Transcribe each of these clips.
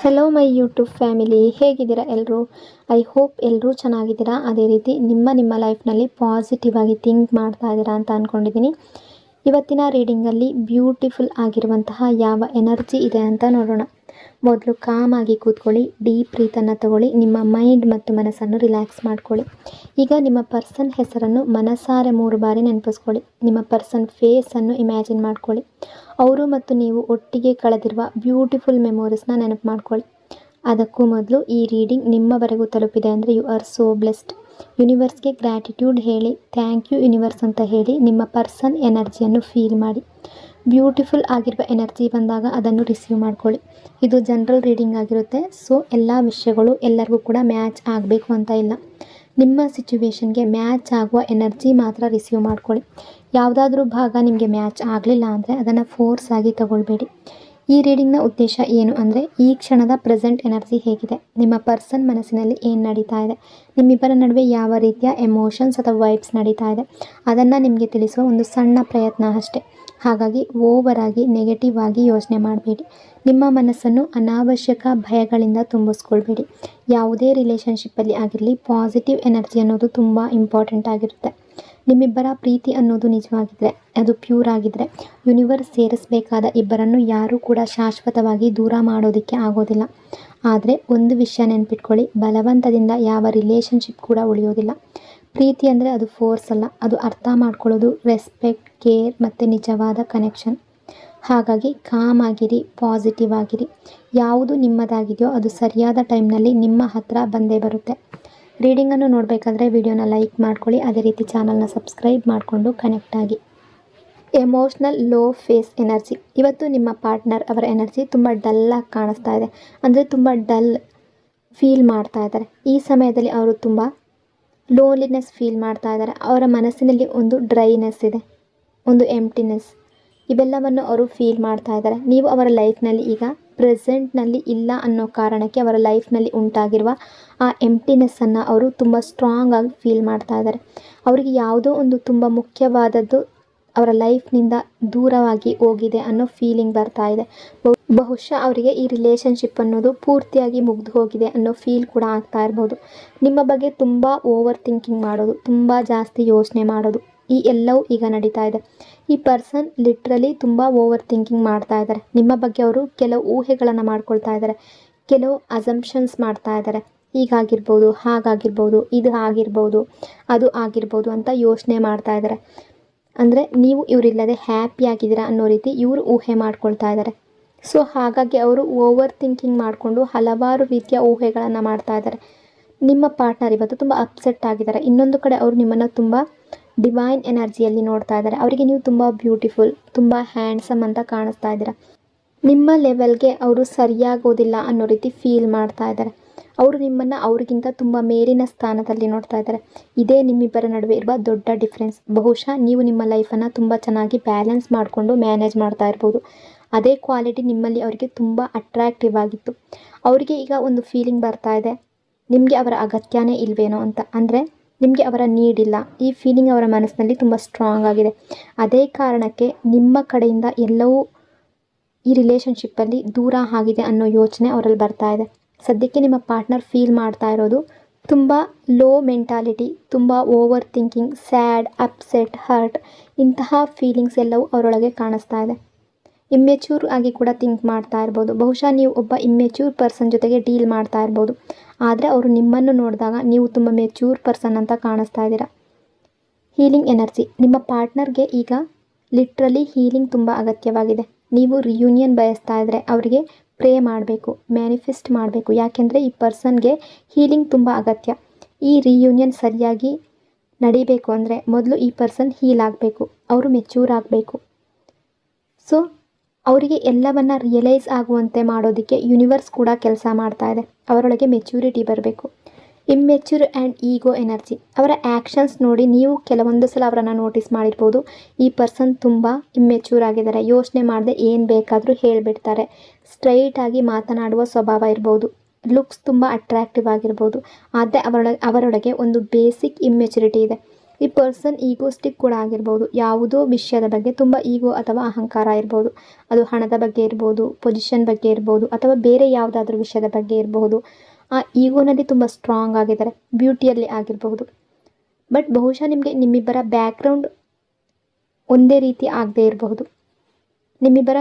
Hello my YouTube family, ಹೇಗಿದ್ದೀರಾ ಎಲ್ಲರೂ? I hope ಎಲ್ಲರೂ ಚೆನ್ನಾಗಿದ್ದೀರಾ. ಅದೇ ರೀತಿ ನಿಮ್ಮ ಲೈಫ್ನಲ್ಲಿ ಪಾಸಿಟಿವ್ ಆಗಿ ಥಿಂಕ್ ಮಾಡ್ತಾ ಇದ್ದೀರಾ ಅಂತ ಅಂದ್ಕೊಂಡಿದ್ದೀನಿ. ಇವತ್ತಿನ ರೀಡಿಂಗಲ್ಲಿ ಬ್ಯೂಟಿಫುಲ್ ಆಗಿರುವಂತಹ ಯಾವ ಎನರ್ಜಿ ಇದೆ ಅಂತ ನೋಡೋಣ. ಮೊದಲು ಕಾಮಾಗಿ ಕೂತ್ಕೊಳ್ಳಿ, ಡೀಪ್ ಬ್ರೀತನ್ನು ತಗೊಳ್ಳಿ, ನಿಮ್ಮ ಮೈಂಡ್ ಮತ್ತು ಮನಸ್ಸನ್ನು ರಿಲ್ಯಾಕ್ಸ್ ಮಾಡ್ಕೊಳ್ಳಿ. ಈಗ ನಿಮ್ಮ ಪರ್ಸನ್ ಹೆಸರನ್ನು ಮನಸಾರೆ 3 ಬಾರಿ ನೆನಪಿಸ್ಕೊಳ್ಳಿ. ನಿಮ್ಮ ಪರ್ಸನ್ ಫೇಸನ್ನು ಇಮ್ಯಾಜಿನ್ ಮಾಡ್ಕೊಳ್ಳಿ. ಅವರು ಮತ್ತು ನೀವು ಒಟ್ಟಿಗೆ ಕಳೆದಿರುವ ಬ್ಯೂಟಿಫುಲ್ ಮೆಮೊರೀಸ್ನ ನೆನಪು ಮಾಡ್ಕೊಳ್ಳಿ. ಅದಕ್ಕೂ ಮೊದಲು ಈ ರೀಡಿಂಗ್ ನಿಮ್ಮವರೆಗೂ ತಲುಪಿದೆ ಅಂದರೆ ಯು ಆರ್ ಸೋ ಬ್ಲೆಸ್ಡ್. ಯೂನಿವರ್ಸ್ಗೆ ಗ್ರ್ಯಾಟಿಟ್ಯೂಡ್ ಹೇಳಿ, ಥ್ಯಾಂಕ್ ಯು ಯೂನಿವರ್ಸ್ ಅಂತ ಹೇಳಿ ನಿಮ್ಮ ಪರ್ಸನ್ ಎನರ್ಜಿಯನ್ನು ಫೀಲ್ ಮಾಡಿ. ಬ್ಯೂಟಿಫುಲ್ ಆಗಿರುವ ಎನರ್ಜಿ ಬಂದಾಗ ಅದನ್ನು ರಿಸೀವ್ ಮಾಡ್ಕೊಳ್ಳಿ. ಇದು ಜನರಲ್ ರೀಡಿಂಗ್ ಆಗಿರುತ್ತೆ. ಸೊ ಎಲ್ಲ ವಿಷಯಗಳು ಎಲ್ಲರಿಗೂ ಕೂಡ ಮ್ಯಾಚ್ ಆಗಬೇಕು ಅಂತ ಇಲ್ಲ. ನಿಮ್ಮ ಸಿಚುವೇಶನ್ಗೆ ಮ್ಯಾಚ್ ಆಗುವ ಎನರ್ಜಿ ಮಾತ್ರ ರಿಸೀವ್ ಮಾಡ್ಕೊಳ್ಳಿ. ಯಾವುದಾದ್ರೂ ಭಾಗ ನಿಮಗೆ ಮ್ಯಾಚ್ ಆಗಲಿಲ್ಲ ಅಂದರೆ ಅದನ್ನು ಫೋರ್ಸ್ ಆಗಿ ತಗೊಳ್ಬೇಡಿ. ಈ ರೀಡಿಂಗ್ನ ಉದ್ದೇಶ ಏನು ಅಂದರೆ, ಈ ಕ್ಷಣದ ಪ್ರೆಸೆಂಟ್ ಎನರ್ಜಿ ಹೇಗಿದೆ, ನಿಮ್ಮ ಪರ್ಸನ್ ಮನಸ್ಸಿನಲ್ಲಿ ಏನು ನಡೀತಾ ಇದೆ, ನಿಮ್ಮಿಬ್ಬರ ನಡುವೆ ಯಾವ ರೀತಿಯ ಎಮೋಷನ್ಸ್ ಅಥವಾ ವೈಬ್ಸ್ ನಡೀತಾ ಇದೆ, ಅದನ್ನು ನಿಮಗೆ ತಿಳಿಸುವ ಒಂದು ಸಣ್ಣ ಪ್ರಯತ್ನ ಅಷ್ಟೇ. ಹಾಗಾಗಿ ಓವರ್ ಆಗಿ ನೆಗೆಟಿವ್ ಆಗಿ ಯೋಚನೆ ಮಾಡಬೇಡಿ. ನಿಮ್ಮ ಮನಸ್ಸನ್ನು ಅನಾವಶ್ಯಕ ಭಯಗಳಿಂದ ತುಂಬಿಸ್ಕೊಳ್ಬೇಡಿ. ಯಾವುದೇ ರಿಲೇಷನ್ಶಿಪ್ಪಲ್ಲಿ ಆಗಿರಲಿ, ಪಾಸಿಟಿವ್ ಎನರ್ಜಿ ಅನ್ನೋದು ತುಂಬ ಇಂಪಾರ್ಟೆಂಟ್ ಆಗಿರುತ್ತೆ. ನಿಮ್ಮಿಬ್ಬರ ಪ್ರೀತಿ ಅನ್ನೋದು ನಿಜವಾಗಿದ್ದರೆ, ಅದು ಪ್ಯೂರ್ ಆಗಿದ್ದರೆ, ಯೂನಿವರ್ಸ್ ಸೇರಿಸಬೇಕಾದ ಇಬ್ಬರನ್ನು ಯಾರೂ ಕೂಡ ಶಾಶ್ವತವಾಗಿ ದೂರ ಮಾಡೋದಕ್ಕೆ ಆಗೋದಿಲ್ಲ. ಆದರೆ ಒಂದು ವಿಷಯ ನೆನ್ಪಿಟ್ಕೊಳ್ಳಿ, ಬಲವಂತದಿಂದ ಯಾವ ರಿಲೇಷನ್ಶಿಪ್ ಕೂಡ ಉಳಿಯೋದಿಲ್ಲ. ಪ್ರೀತಿ ಅಂದರೆ ಅದು ಫೋರ್ಸ್ ಅಲ್ಲ, ಅದು ಅರ್ಥ ಮಾಡ್ಕೊಳ್ಳೋದು, ರೆಸ್ಪೆಕ್ಟ್, ಕೇರ್ ಮತ್ತು ನಿಜವಾದ ಕನೆಕ್ಷನ್. ಹಾಗಾಗಿ ಕಾಮ್ ಆಗಿರಿ, ಪಾಸಿಟಿವ್ ಆಗಿರಿ. ಯಾವುದು ನಿಮ್ಮದಾಗಿದೆಯೋ ಅದು ಸರಿಯಾದ ಟೈಮ್ನಲ್ಲಿ ನಿಮ್ಮ ಹತ್ರ ಬಂದೇ ಬರುತ್ತೆ. ರೀಡಿಂಗನ್ನು ನೋಡಬೇಕಾದ್ರೆ ವಿಡಿಯೋನ ಲೈಕ್ ಮಾಡ್ಕೊಳ್ಳಿ. ಅದೇ ರೀತಿ ಚಾನಲ್ನ ಸಬ್ಸ್ಕ್ರೈಬ್ ಮಾಡಿಕೊಂಡು ಕನೆಕ್ಟ್ ಆಗಿ. Emotional low phase energy. ಇವತ್ತು ನಿಮ್ಮ ಪಾರ್ಟ್ನರ್ ಅವರ ಎನರ್ಜಿ ತುಂಬ ಡಲ್ಲಾಗಿ ಕಾಣಿಸ್ತಾ ಇದೆ. ಅಂದರೆ ತುಂಬ ಡಲ್ ಫೀಲ್ ಮಾಡ್ತಾ ಇದ್ದಾರೆ. ಈ ಸಮಯದಲ್ಲಿ ಅವರು ತುಂಬ ಲೋನ್ಲಿನೆಸ್ ಫೀಲ್ ಮಾಡ್ತಾ ಇದ್ದಾರೆ. ಅವರ ಮನಸ್ಸಿನಲ್ಲಿ ಒಂದು ಡ್ರೈನೆಸ್ ಇದೆ, ಒಂದು ಎಂಪ್ಟಿನೆಸ್, ಇವೆಲ್ಲವನ್ನು ಅವರು ಫೀಲ್ ಮಾಡ್ತಾ ಇದ್ದಾರೆ. ನೀವು ಅವರ ಲೈಫ್ನಲ್ಲಿ ಈಗ ಪ್ರೆಸೆಂಟ್ನಲ್ಲಿ ಇಲ್ಲ ಅನ್ನೋ ಕಾರಣಕ್ಕೆ ಅವರ ಲೈಫ್ನಲ್ಲಿ ಉಂಟಾಗಿರುವ ಆ ಎಂಪ್ಟಿನೆಸ್ಸನ್ನು ಅವರು ತುಂಬ ಸ್ಟ್ರಾಂಗ್ ಆಗಿ ಫೀಲ್ ಮಾಡ್ತಾ ಇದ್ದಾರೆ. ಅವರಿಗೆ ಯಾವುದೋ ಒಂದು ತುಂಬ ಮುಖ್ಯವಾದದ್ದು ಅವರ ಲೈಫ್ನಿಂದ ದೂರವಾಗಿ ಹೋಗಿದೆ ಅನ್ನೋ ಫೀಲಿಂಗ್ ಬರ್ತಾ ಇದೆ. ಬಹುಶಃ ಅವರಿಗೆ ಈ ರಿಲೇಷನ್ಶಿಪ್ ಅನ್ನೋದು ಪೂರ್ತಿಯಾಗಿ ಮುಗ್ದು ಹೋಗಿದೆ ಅನ್ನೋ ಫೀಲ್ ಕೂಡ ಆಗ್ತಾ ಇರ್ಬೋದು. ನಿಮ್ಮ ಬಗ್ಗೆ ತುಂಬ ಓವರ್ ಥಿಂಕಿಂಗ್ ಮಾಡೋದು, ತುಂಬ ಜಾಸ್ತಿ ಯೋಚನೆ ಮಾಡೋದು, ಈ ಎಲ್ಲವೂ ಈಗ ನಡೀತಾ ಇದೆ. ಈ ಪರ್ಸನ್ ಲಿಟ್ರಲಿ ತುಂಬ ಓವರ್ ಥಿಂಕಿಂಗ್ ಮಾಡ್ತಾ ಇದ್ದಾರೆ. ನಿಮ್ಮ ಬಗ್ಗೆ ಅವರು ಕೆಲವು ಊಹೆಗಳನ್ನು ಮಾಡ್ಕೊಳ್ತಾ ಇದ್ದಾರೆ, ಕೆಲವು ಅಸಂಪ್ಷನ್ಸ್ ಮಾಡ್ತಾ ಇದ್ದಾರೆ. ಹೀಗಾಗಿರ್ಬೋದು, ಹಾಗಾಗಿರ್ಬೋದು, ಇದು ಆಗಿರ್ಬೋದು, ಅದು ಆಗಿರ್ಬೋದು ಅಂತ ಯೋಚನೆ ಮಾಡ್ತಾ ಇದ್ದಾರೆ. ಅಂದರೆ ನೀವು ಇವರಿಲ್ಲದೆ ಹ್ಯಾಪಿ ಆಗಿದ್ದೀರಾ ಅನ್ನೋ ರೀತಿ ಇವರು ಊಹೆ ಮಾಡ್ಕೊಳ್ತಾ ಇದ್ದಾರೆ. ಸೊ ಹಾಗಾಗಿ ಅವರು ಓವರ್ ಥಿಂಕಿಂಗ್ ಮಾಡಿಕೊಂಡು ಹಲವಾರು ರೀತಿಯ ಊಹೆಗಳನ್ನು ಮಾಡ್ತಾ ಇದ್ದಾರೆ. ನಿಮ್ಮ ಪಾರ್ಟ್ನರ್ ಇವತ್ತು ತುಂಬ ಅಪ್ಸೆಟ್ ಆಗಿದ್ದಾರೆ. ಇನ್ನೊಂದು ಕಡೆ ಅವರು ನಿಮ್ಮನ್ನು ತುಂಬ ಡಿವೈನ್ ಎನರ್ಜಿಯಲ್ಲಿ ನೋಡ್ತಾ ಇದ್ದಾರೆ. ಅವರಿಗೆ ನೀವು ತುಂಬ ಬ್ಯೂಟಿಫುಲ್, ತುಂಬ ಹ್ಯಾಂಡ್ಸಮ್ ಅಂತ ಕಾಣಿಸ್ತಾ ಇದ್ದೀರಾ. ನಿಮ್ಮ ಲೆವೆಲ್ಗೆ ಅವರು ಸರಿಯಾಗೋದಿಲ್ಲ ಅನ್ನೋ ರೀತಿ ಫೀಲ್ ಮಾಡ್ತಾ ಇದ್ದಾರೆ. ಅವರು ನಿಮ್ಮನ್ನು ಅವ್ರಿಗಿಂತ ತುಂಬ ಮೇಲಿನ ಸ್ಥಾನದಲ್ಲಿ ನೋಡ್ತಾ ಇದ್ದಾರೆ. ಇದೇ ನಿಮ್ಮಿಬ್ಬರ ನಡುವೆ ಇರುವ ದೊಡ್ಡ ಡಿಫ್ರೆನ್ಸ್. ಬಹುಶಃ ನೀವು ನಿಮ್ಮ ಲೈಫನ್ನು ತುಂಬ ಚೆನ್ನಾಗಿ ಬ್ಯಾಲೆನ್ಸ್ ಮಾಡಿಕೊಂಡು ಮ್ಯಾನೇಜ್ ಮಾಡ್ತಾ ಇರ್ಬೋದು. ಅದೇ ಕ್ವಾಲಿಟಿ ನಿಮ್ಮಲ್ಲಿ ಅವರಿಗೆ ತುಂಬ ಅಟ್ರಾಕ್ಟಿವ್ ಆಗಿತ್ತು. ಅವರಿಗೆ ಈಗ ಒಂದು ಫೀಲಿಂಗ್ ಬರ್ತಾ ಇದೆ, ನಿಮಗೆ ಅವರ ಅಗತ್ಯನೇ ಇಲ್ವೇನೋ ಅಂತ. ಅಂದರೆ ನಿಮಗೆ ಅವರ ನೀಡಿಲ್ಲ, ಈ ಫೀಲಿಂಗ್ ಅವರ ಮನಸ್ಸಿನಲ್ಲಿ ತುಂಬ ಸ್ಟ್ರಾಂಗ್ ಆಗಿದೆ. ಅದೇ ಕಾರಣಕ್ಕೆ ನಿಮ್ಮ ಕಡೆಯಿಂದ ಎಲ್ಲವೂ ಈ ರಿಲೇಷನ್ಶಿಪ್ಪಲ್ಲಿ ದೂರ ಆಗಿದೆ ಅನ್ನೋ ಯೋಚನೆ ಅವರಲ್ಲಿ ಬರ್ತಾ ಇದೆ. ಸದ್ಯಕ್ಕೆ ನಿಮ್ಮ ಪಾರ್ಟ್ನರ್ ಫೀಲ್ ಮಾಡ್ತಾ ಇರೋದು ತುಂಬ ಲೋ ಮೆಂಟಾಲಿಟಿ, ತುಂಬ overthinking, sad, upset, hurt, ಇಂತಹ ಫೀಲಿಂಗ್ಸ್ ಎಲ್ಲವೂ ಅವರೊಳಗೆ ಕಾಣಿಸ್ತಾ ಇದೆ. ಇಮ್ಮೆಚ್ಯೂರ್ ಆಗಿ ಕೂಡ ಥಿಂಕ್ ಮಾಡ್ತಾ ಇರ್ಬೋದು. ಬಹುಶಃ ನೀವು ಒಬ್ಬ ಇಮ್ಮೆಚ್ಯೂರ್ ಪರ್ಸನ್ ಜೊತೆಗೆ ಡೀಲ್ ಮಾಡ್ತಾ ಇರ್ಬೋದು. ಆದರೆ ಅವರು ನಿಮ್ಮನ್ನು ನೋಡಿದಾಗ ನೀವು ತುಂಬ ಮೆಚ್ಯೂರ್ ಪರ್ಸನ್ ಅಂತ ಕಾಣಿಸ್ತಾ ಇದ್ದೀರಾ. Healing energy. ನಿಮ್ಮ ಪಾರ್ಟ್ನರ್ಗೆ ಈಗ ಲಿಟ್ರಲಿ ಹೀಲಿಂಗ್ ತುಂಬ ಅಗತ್ಯವಾಗಿದೆ. ನೀವು ರಿಯೂನಿಯನ್ ಬಯಸ್ತಾ ಇದ್ದರೆ ಅವರಿಗೆ ಪ್ರೇ ಮಾಡಬೇಕು, ಮ್ಯಾನಿಫೆಸ್ಟ್ ಮಾಡಬೇಕು. ಯಾಕೆಂದರೆ ಈ ಪರ್ಸನ್ಗೆ ಹೀಲಿಂಗ್ ತುಂಬ ಅಗತ್ಯ. ಈ ರಿಯೂನಿಯನ್ ಸರಿಯಾಗಿ ನಡಿಬೇಕು ಅಂದರೆ ಮೊದಲು ಈ ಪರ್ಸನ್ ಹೀಲ್ ಆಗಬೇಕು, ಅವರು ಮೆಚ್ಯೂರ್ ಆಗಬೇಕು. ಸೊ ಅವರಿಗೆ ಎಲ್ಲವನ್ನು ರಿಯಲೈಸ್ ಆಗುವಂತೆ ಮಾಡೋದಕ್ಕೆ ಯೂನಿವರ್ಸ್ ಕೂಡ ಕೆಲಸ ಮಾಡ್ತಾ ಇದೆ. ಅವರೊಳಗೆ ಮೆಚ್ಯೂರಿಟಿ ಬರಬೇಕು. Immature and ego energy. ಅವರ ಆ್ಯಕ್ಷನ್ಸ್ ನೋಡಿ ನೀವು ಕೆಲವೊಂದು ಸಲ ಅವರನ್ನು ನೋಟಿಸ್ ಮಾಡಿರ್ಬೋದು. ಈ ಪರ್ಸನ್ ತುಂಬ ಇಮ್ಮೆಚ್ಯೂರ್ ಆಗಿದ್ದಾರೆ, ಯೋಚನೆ ಮಾಡದೆ ಏನು ಬೇಕಾದರೂ ಹೇಳಿಬಿಡ್ತಾರೆ, ಸ್ಟ್ರೈಟಾಗಿ ಮಾತನಾಡುವ ಸ್ವಭಾವ ಇರ್ಬೋದು, ಲುಕ್ಸ್ ತುಂಬ ಅಟ್ರಾಕ್ಟಿವ್ ಆಗಿರ್ಬೋದು. ಆದರೆ ಅವರೊಳಗೆ ಒಂದು ಬೇಸಿಕ್ ಇಮ್ಮೆಚ್ಯೂರಿಟಿ ಇದೆ. ಈ ಪರ್ಸನ್ ಈಗೋಸ್ಟಿಕ್ ಕೂಡ ಆಗಿರ್ಬೋದು. ಯಾವುದೋ ವಿಷಯದ ಬಗ್ಗೆ ತುಂಬ ಈಗೋ ಅಥವಾ ಅಹಂಕಾರ ಇರ್ಬೋದು. ಅದು ಹಣದ ಬಗ್ಗೆ ಇರ್ಬೋದು, ಪೊಸಿಷನ್ ಬಗ್ಗೆ ಇರ್ಬೋದು, ಅಥವಾ ಬೇರೆ ಯಾವುದಾದ್ರೂ ವಿಷಯದ ಬಗ್ಗೆ ಇರಬಹುದು. ಆ ಈಗೋನಲ್ಲಿ ತುಂಬ ಸ್ಟ್ರಾಂಗ್ ಆಗಿದ್ದಾರೆ, ಬ್ಯೂಟಿಯಲ್ಲಿ ಆಗಿರಬಹುದು. ಬಟ್ ಬಹುಶಃ ನಿಮ್ಮಿಬ್ಬರ ಬ್ಯಾಕ್ಗ್ರೌಂಡ್ ಒಂದೇ ರೀತಿ ಆಗದೇ ಇರಬಹುದು. ನಿಮ್ಮಿಬ್ಬರ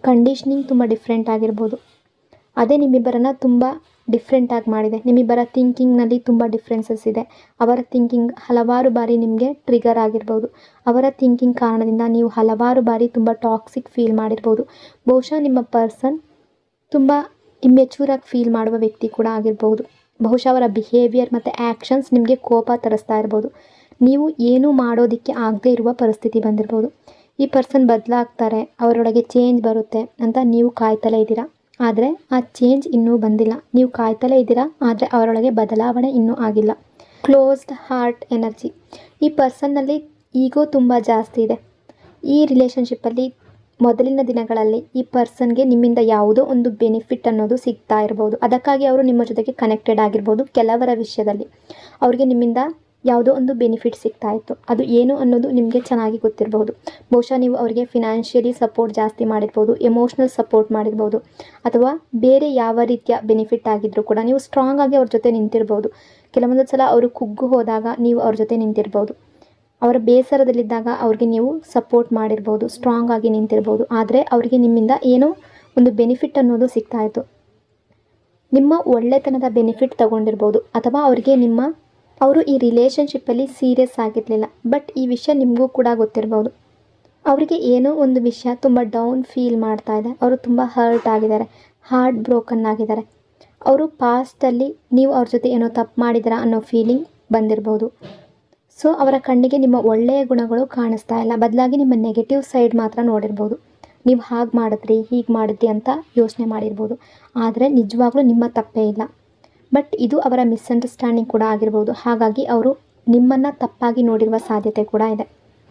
ಕಂಡೀಷ್ನಿಂಗ್ ತುಂಬ ಡಿಫ್ರೆಂಟ್ ಆಗಿರ್ಬೋದು. ಅದೇ ನಿಮ್ಮಿಬ್ಬರನ್ನ ತುಂಬ ಡಿಫ್ರೆಂಟಾಗಿ ಮಾಡಿದೆ. ನಿಮ್ಮಿಬ್ಬರ ಥಿಂಕಿಂಗ್ನಲ್ಲಿ ತುಂಬ ಡಿಫ್ರೆನ್ಸಸ್ ಇದೆ. ಅವರ ಥಿಂಕಿಂಗ್ ಹಲವಾರು ಬಾರಿ ನಿಮಗೆ ಟ್ರಿಗರ್ ಆಗಿರ್ಬೋದು. ಅವರ ಥಿಂಕಿಂಗ್ ಕಾರಣದಿಂದ ನೀವು ಹಲವಾರು ಬಾರಿ ತುಂಬ ಟಾಕ್ಸಿಕ್ ಫೀಲ್ ಮಾಡಿರ್ಬೋದು. ಬಹುಶಃ ನಿಮ್ಮ ಪರ್ಸನ್ ತುಂಬ ಇಮ್ಮೆಚೂರಾಗಿ ಫೀಲ್ ಮಾಡುವ ವ್ಯಕ್ತಿ ಕೂಡ ಆಗಿರ್ಬೋದು. ಬಹುಶಃ ಅವರ ಬಿಹೇವಿಯರ್ ಮತ್ತು ಆ್ಯಕ್ಷನ್ಸ್ ನಿಮಗೆ ಕೋಪ ತರಿಸ್ತಾ ಇರ್ಬೋದು. ನೀವು ಏನೂ ಮಾಡೋದಕ್ಕೆ ಆಗದೇ ಇರುವ ಪರಿಸ್ಥಿತಿ ಬಂದಿರ್ಬೋದು. ಈ ಪರ್ಸನ್ ಬದಲಾಗ್ತಾರೆ, ಅವರೊಳಗೆ ಚೇಂಜ್ ಬರುತ್ತೆ ಅಂತ ನೀವು ಕಾಯ್ತಲೇ ಇದ್ದೀರಾ. ಆದರೆ ಆ ಚೇಂಜ್ ಇನ್ನೂ ಬಂದಿಲ್ಲ. ನೀವು ಕಾಯ್ತಲೇ ಇದ್ದೀರಾ, ಆದರೆ ಅವರೊಳಗೆ ಬದಲಾವಣೆ ಇನ್ನೂ ಆಗಿಲ್ಲ. Closed heart energy. ಈ ಪರ್ಸನ್ನಲ್ಲಿ ಈಗೋ ತುಂಬ ಜಾಸ್ತಿ ಇದೆ. ಈ ರಿಲೇಷನ್ಶಿಪ್ಪಲ್ಲಿ ಮೊದಲಿನ ದಿನಗಳಲ್ಲಿ ಈ ಪರ್ಸನ್ಗೆ ನಿಮ್ಮಿಂದ ಯಾವುದೋ ಒಂದು ಬೆನಿಫಿಟ್ ಅನ್ನೋದು ಸಿಗ್ತಾ ಇರ್ಬೋದು. ಅದಕ್ಕಾಗಿ ಅವರು ನಿಮ್ಮ ಜೊತೆಗೆ ಕನೆಕ್ಟೆಡ್ ಆಗಿರ್ಬೋದು. ಕೆಲವರ ವಿಷಯದಲ್ಲಿ ಅವ್ರಿಗೆ ನಿಮ್ಮಿಂದ ಯಾವುದೋ ಒಂದು ಬೆನಿಫಿಟ್ ಸಿಗ್ತಾ ಇತ್ತು. ಅದು ಏನು ಅನ್ನೋದು ನಿಮಗೆ ಚೆನ್ನಾಗಿ ಗೊತ್ತಿರಬಹುದು. ಬಹುಶಃ ನೀವು ಅವರಿಗೆ ಫಿನಾನ್ಷಿಯಲಿ ಸಪೋರ್ಟ್ ಜಾಸ್ತಿ ಮಾಡಿರ್ಬೋದು, ಎಮೋಷ್ನಲ್ ಸಪೋರ್ಟ್ ಮಾಡಿರ್ಬೋದು, ಅಥವಾ ಬೇರೆ ಯಾವ ರೀತಿಯ ಬೆನಿಫಿಟ್ ಆಗಿದ್ರೂ ಕೂಡ ನೀವು ಸ್ಟ್ರಾಂಗ್ ಆಗಿ ಅವ್ರ ಜೊತೆ ನಿಂತಿರ್ಬೋದು. ಕೆಲವೊಂದು ಸಲ ಅವರು ಕುಗ್ಗು ಹೋದಾಗ ನೀವು ಅವ್ರ ಜೊತೆ ನಿಂತಿರ್ಬೋದು. ಅವರ ಬೇಸರದಲ್ಲಿದ್ದಾಗ ಅವ್ರಿಗೆ ನೀವು ಸಪೋರ್ಟ್ ಮಾಡಿರ್ಬೋದು, ಸ್ಟ್ರಾಂಗ್ ಆಗಿ ನಿಂತಿರ್ಬೋದು. ಆದರೆ ಅವರಿಗೆ ನಿಮ್ಮಿಂದ ಏನೋ ಒಂದು ಬೆನಿಫಿಟ್ ಅನ್ನೋದು ಸಿಗ್ತಾ ಇತ್ತು. ನಿಮ್ಮ ಒಳ್ಳೆತನದ ಬೆನಿಫಿಟ್ ತಗೊಂಡಿರ್ಬೋದು, ಅಥವಾ ಅವರಿಗೆ ಅವರು ಈ ರಿಲೇಷನ್ಶಿಪ್ಪಲ್ಲಿ ಸೀರಿಯಸ್ ಆಗಿರಲಿಲ್ಲ. ಬಟ್ ಈ ವಿಷಯ ನಿಮಗೂ ಕೂಡ ಗೊತ್ತಿರ್ಬೋದು. ಅವರಿಗೆ ಏನೋ ಒಂದು ವಿಷಯ ತುಂಬ ಡೌನ್ ಫೀಲ್ ಮಾಡ್ತಾ ಇದೆ. ಅವರು ತುಂಬ ಹರ್ಟ್ ಆಗಿದ್ದಾರೆ, ಹಾರ್ಟ್ ಬ್ರೋಕನ್ ಆಗಿದ್ದಾರೆ. ಅವರು ಪಾಸ್ಟಲ್ಲಿ ನೀವು ಅವ್ರ ಜೊತೆ ಏನೋ ತಪ್ಪು ಮಾಡಿದ್ದೀರಾ ಅನ್ನೋ ಫೀಲಿಂಗ್ ಬಂದಿರ್ಬೋದು. ಸೊ ಅವರ ಕಣ್ಣಿಗೆ ನಿಮ್ಮ ಒಳ್ಳೆಯ ಗುಣಗಳು ಕಾಣಿಸ್ತಾ ಇಲ್ಲ, ಬದಲಾಗಿ ನಿಮ್ಮ ನೆಗೆಟಿವ್ ಸೈಡ್ ಮಾತ್ರ ನೋಡಿರ್ಬೋದು. ನೀವು ಹಾಗೆ ಮಾಡಿದ್ರಿ, ಹೀಗೆ ಮಾಡಿದ್ರಿ ಅಂತ ಯೋಚನೆ ಮಾಡಿರ್ಬೋದು. ಆದರೆ ನಿಜವಾಗ್ಲೂ ನಿಮ್ಮ ತಪ್ಪೇ ಇಲ್ಲ. ಬಟ್ ಇದು ಅವರ ಮಿಸ್ಅಂಡರ್ಸ್ಟ್ಯಾಂಡಿಂಗ್ ಕೂಡ ಆಗಿರ್ಬೋದು. ಹಾಗಾಗಿ ಅವರು ನಿಮ್ಮನ್ನು ತಪ್ಪಾಗಿ ನೋಡಿರುವ ಸಾಧ್ಯತೆ ಕೂಡ ಇದೆ.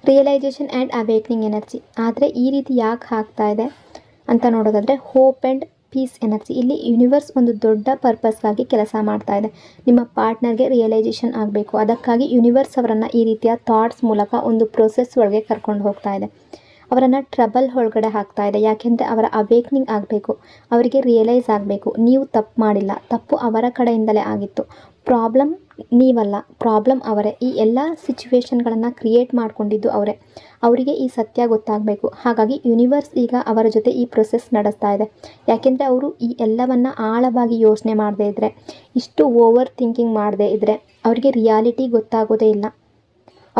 Realisation and awakening energy. ಆದರೆ ಈ ರೀತಿ ಯಾಕೆ ಆಗ್ತಾ ಇದೆ ಅಂತ ನೋಡೋದಾದರೆ ಹೋಪ್ ಆ್ಯಂಡ್ ಪೀಸ್ ಎನರ್ಜಿ. ಇಲ್ಲಿ ಯೂನಿವರ್ಸ್ ಒಂದು ದೊಡ್ಡ ಪರ್ಪಸ್ಗಾಗಿ ಕೆಲಸ ಮಾಡ್ತಾ ಇದೆ. ನಿಮ್ಮ ಪಾರ್ಟ್ನರ್ಗೆ ರಿಯಲೈಸೇಷನ್ ಆಗಬೇಕು. ಅದಕ್ಕಾಗಿ ಯೂನಿವರ್ಸ್ ಅವರನ್ನು ಈ ರೀತಿಯ ಥಾಟ್ಸ್ ಮೂಲಕ ಒಂದು ಪ್ರೊಸೆಸ್ ಒಳಗೆ ಕರ್ಕೊಂಡು ಹೋಗ್ತಾ ಇದೆ. ಅವರನ್ನು ಟ್ರಬಲ್ ಒಳಗಡೆ ಹಾಕ್ತಾ ಇದೆ. ಯಾಕೆಂದರೆ ಅವರ ಅವೇಕ್ನಿಂಗ್ ಆಗಬೇಕು, ಅವರಿಗೆ ರಿಯಲೈಸ್ ಆಗಬೇಕು, ನೀವು ತಪ್ಪು ಮಾಡಿಲ್ಲ, ತಪ್ಪು ಅವರ ಕಡೆಯಿಂದಲೇ ಆಗಿತ್ತು, ಪ್ರಾಬ್ಲಮ್ ನೀವಲ್ಲ, ಪ್ರಾಬ್ಲಮ್ ಅವರೇ. ಈ ಎಲ್ಲ ಸಿಚುವೇಶನ್ಗಳನ್ನು ಕ್ರಿಯೇಟ್ ಮಾಡಿಕೊಂಡಿದ್ದು ಅವರೇ. ಅವರಿಗೆ ಈ ಸತ್ಯ ಗೊತ್ತಾಗಬೇಕು. ಹಾಗಾಗಿ ಯೂನಿವರ್ಸ್ ಈಗ ಅವರ ಜೊತೆ ಈ ಪ್ರೊಸೆಸ್ ನಡೆಸ್ತಾ ಇದೆ. ಯಾಕೆಂದರೆ ಅವರು ಈ ಎಲ್ಲವನ್ನು ಆಳವಾಗಿ ಯೋಚನೆ ಮಾಡದೇ ಇದ್ದರೆ, ಇಷ್ಟು ಓವರ್ ಥಿಂಕಿಂಗ್ ಮಾಡದೇ ಇದ್ದರೆ ಅವರಿಗೆ ರಿಯಾಲಿಟಿ ಗೊತ್ತಾಗೋದೇ ಇಲ್ಲ.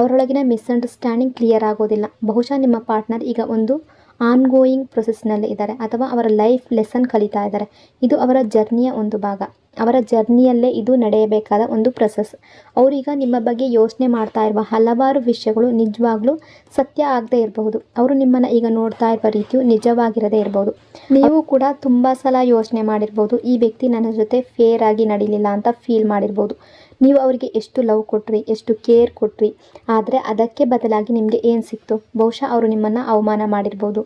ಅವರೊಳಗಿನ ಮಿಸ್ಅಂಡರ್ಸ್ಟ್ಯಾಂಡಿಂಗ್ ಕ್ಲಿಯರ್ ಆಗೋದಿಲ್ಲ. ಬಹುಶಃ ನಿಮ್ಮ ಪಾರ್ಟ್ನರ್ ಈಗ ಒಂದು ಆನ್ಗೋಯಿಂಗ್ ಪ್ರೊಸೆಸ್ನಲ್ಲಿ ಇದ್ದಾರೆ, ಅಥವಾ ಅವರ ಲೈಫ್ ಲೆಸನ್ ಕಲಿತಾ ಇದ್ದಾರೆ. ಇದು ಅವರ ಜರ್ನಿಯ ಒಂದು ಭಾಗ. ಅವರ ಜರ್ನಿಯಲ್ಲೇ ಇದು ನಡೆಯಬೇಕಾದ ಒಂದು ಪ್ರೊಸೆಸ್. ಅವರೀಗ ನಿಮ್ಮ ಬಗ್ಗೆ ಯೋಚನೆ ಮಾಡ್ತಾ ಇರುವ ಹಲವಾರು ವಿಷಯಗಳು ನಿಜವಾಗ್ಲೂ ಸತ್ಯ ಆಗದೆ ಇರಬಹುದು. ಅವರು ನಿಮ್ಮನ್ನು ಈಗ ನೋಡ್ತಾ ಇರುವ ರೀತಿಯು ನಿಜವಾಗಿರದೇ ಇರಬಹುದು. ನೀವು ಕೂಡ ತುಂಬ ಸಲ ಯೋಚನೆ ಮಾಡಿರ್ಬೋದು, ಈ ವ್ಯಕ್ತಿ ನನ್ನ ಜೊತೆ ಫೇರ್ ಆಗಿ ನಡೀಲಿಲ್ಲ ಅಂತ ಫೀಲ್ ಮಾಡಿರ್ಬೋದು. ನೀವು ಅವರಿಗೆ ಎಷ್ಟು ಲವ್ ಕೊಟ್ರಿ, ಎಷ್ಟು ಕೇರ್ ಕೊಟ್ರಿ, ಆದರೆ ಅದಕ್ಕೆ ಬದಲಾಗಿ ನಿಮಗೆ ಏನು ಸಿಕ್ತು? ಬಹುಶಃ ಅವರು ನಿಮ್ಮನ್ನು ಅವಮಾನ ಮಾಡಿರ್ಬೋದು,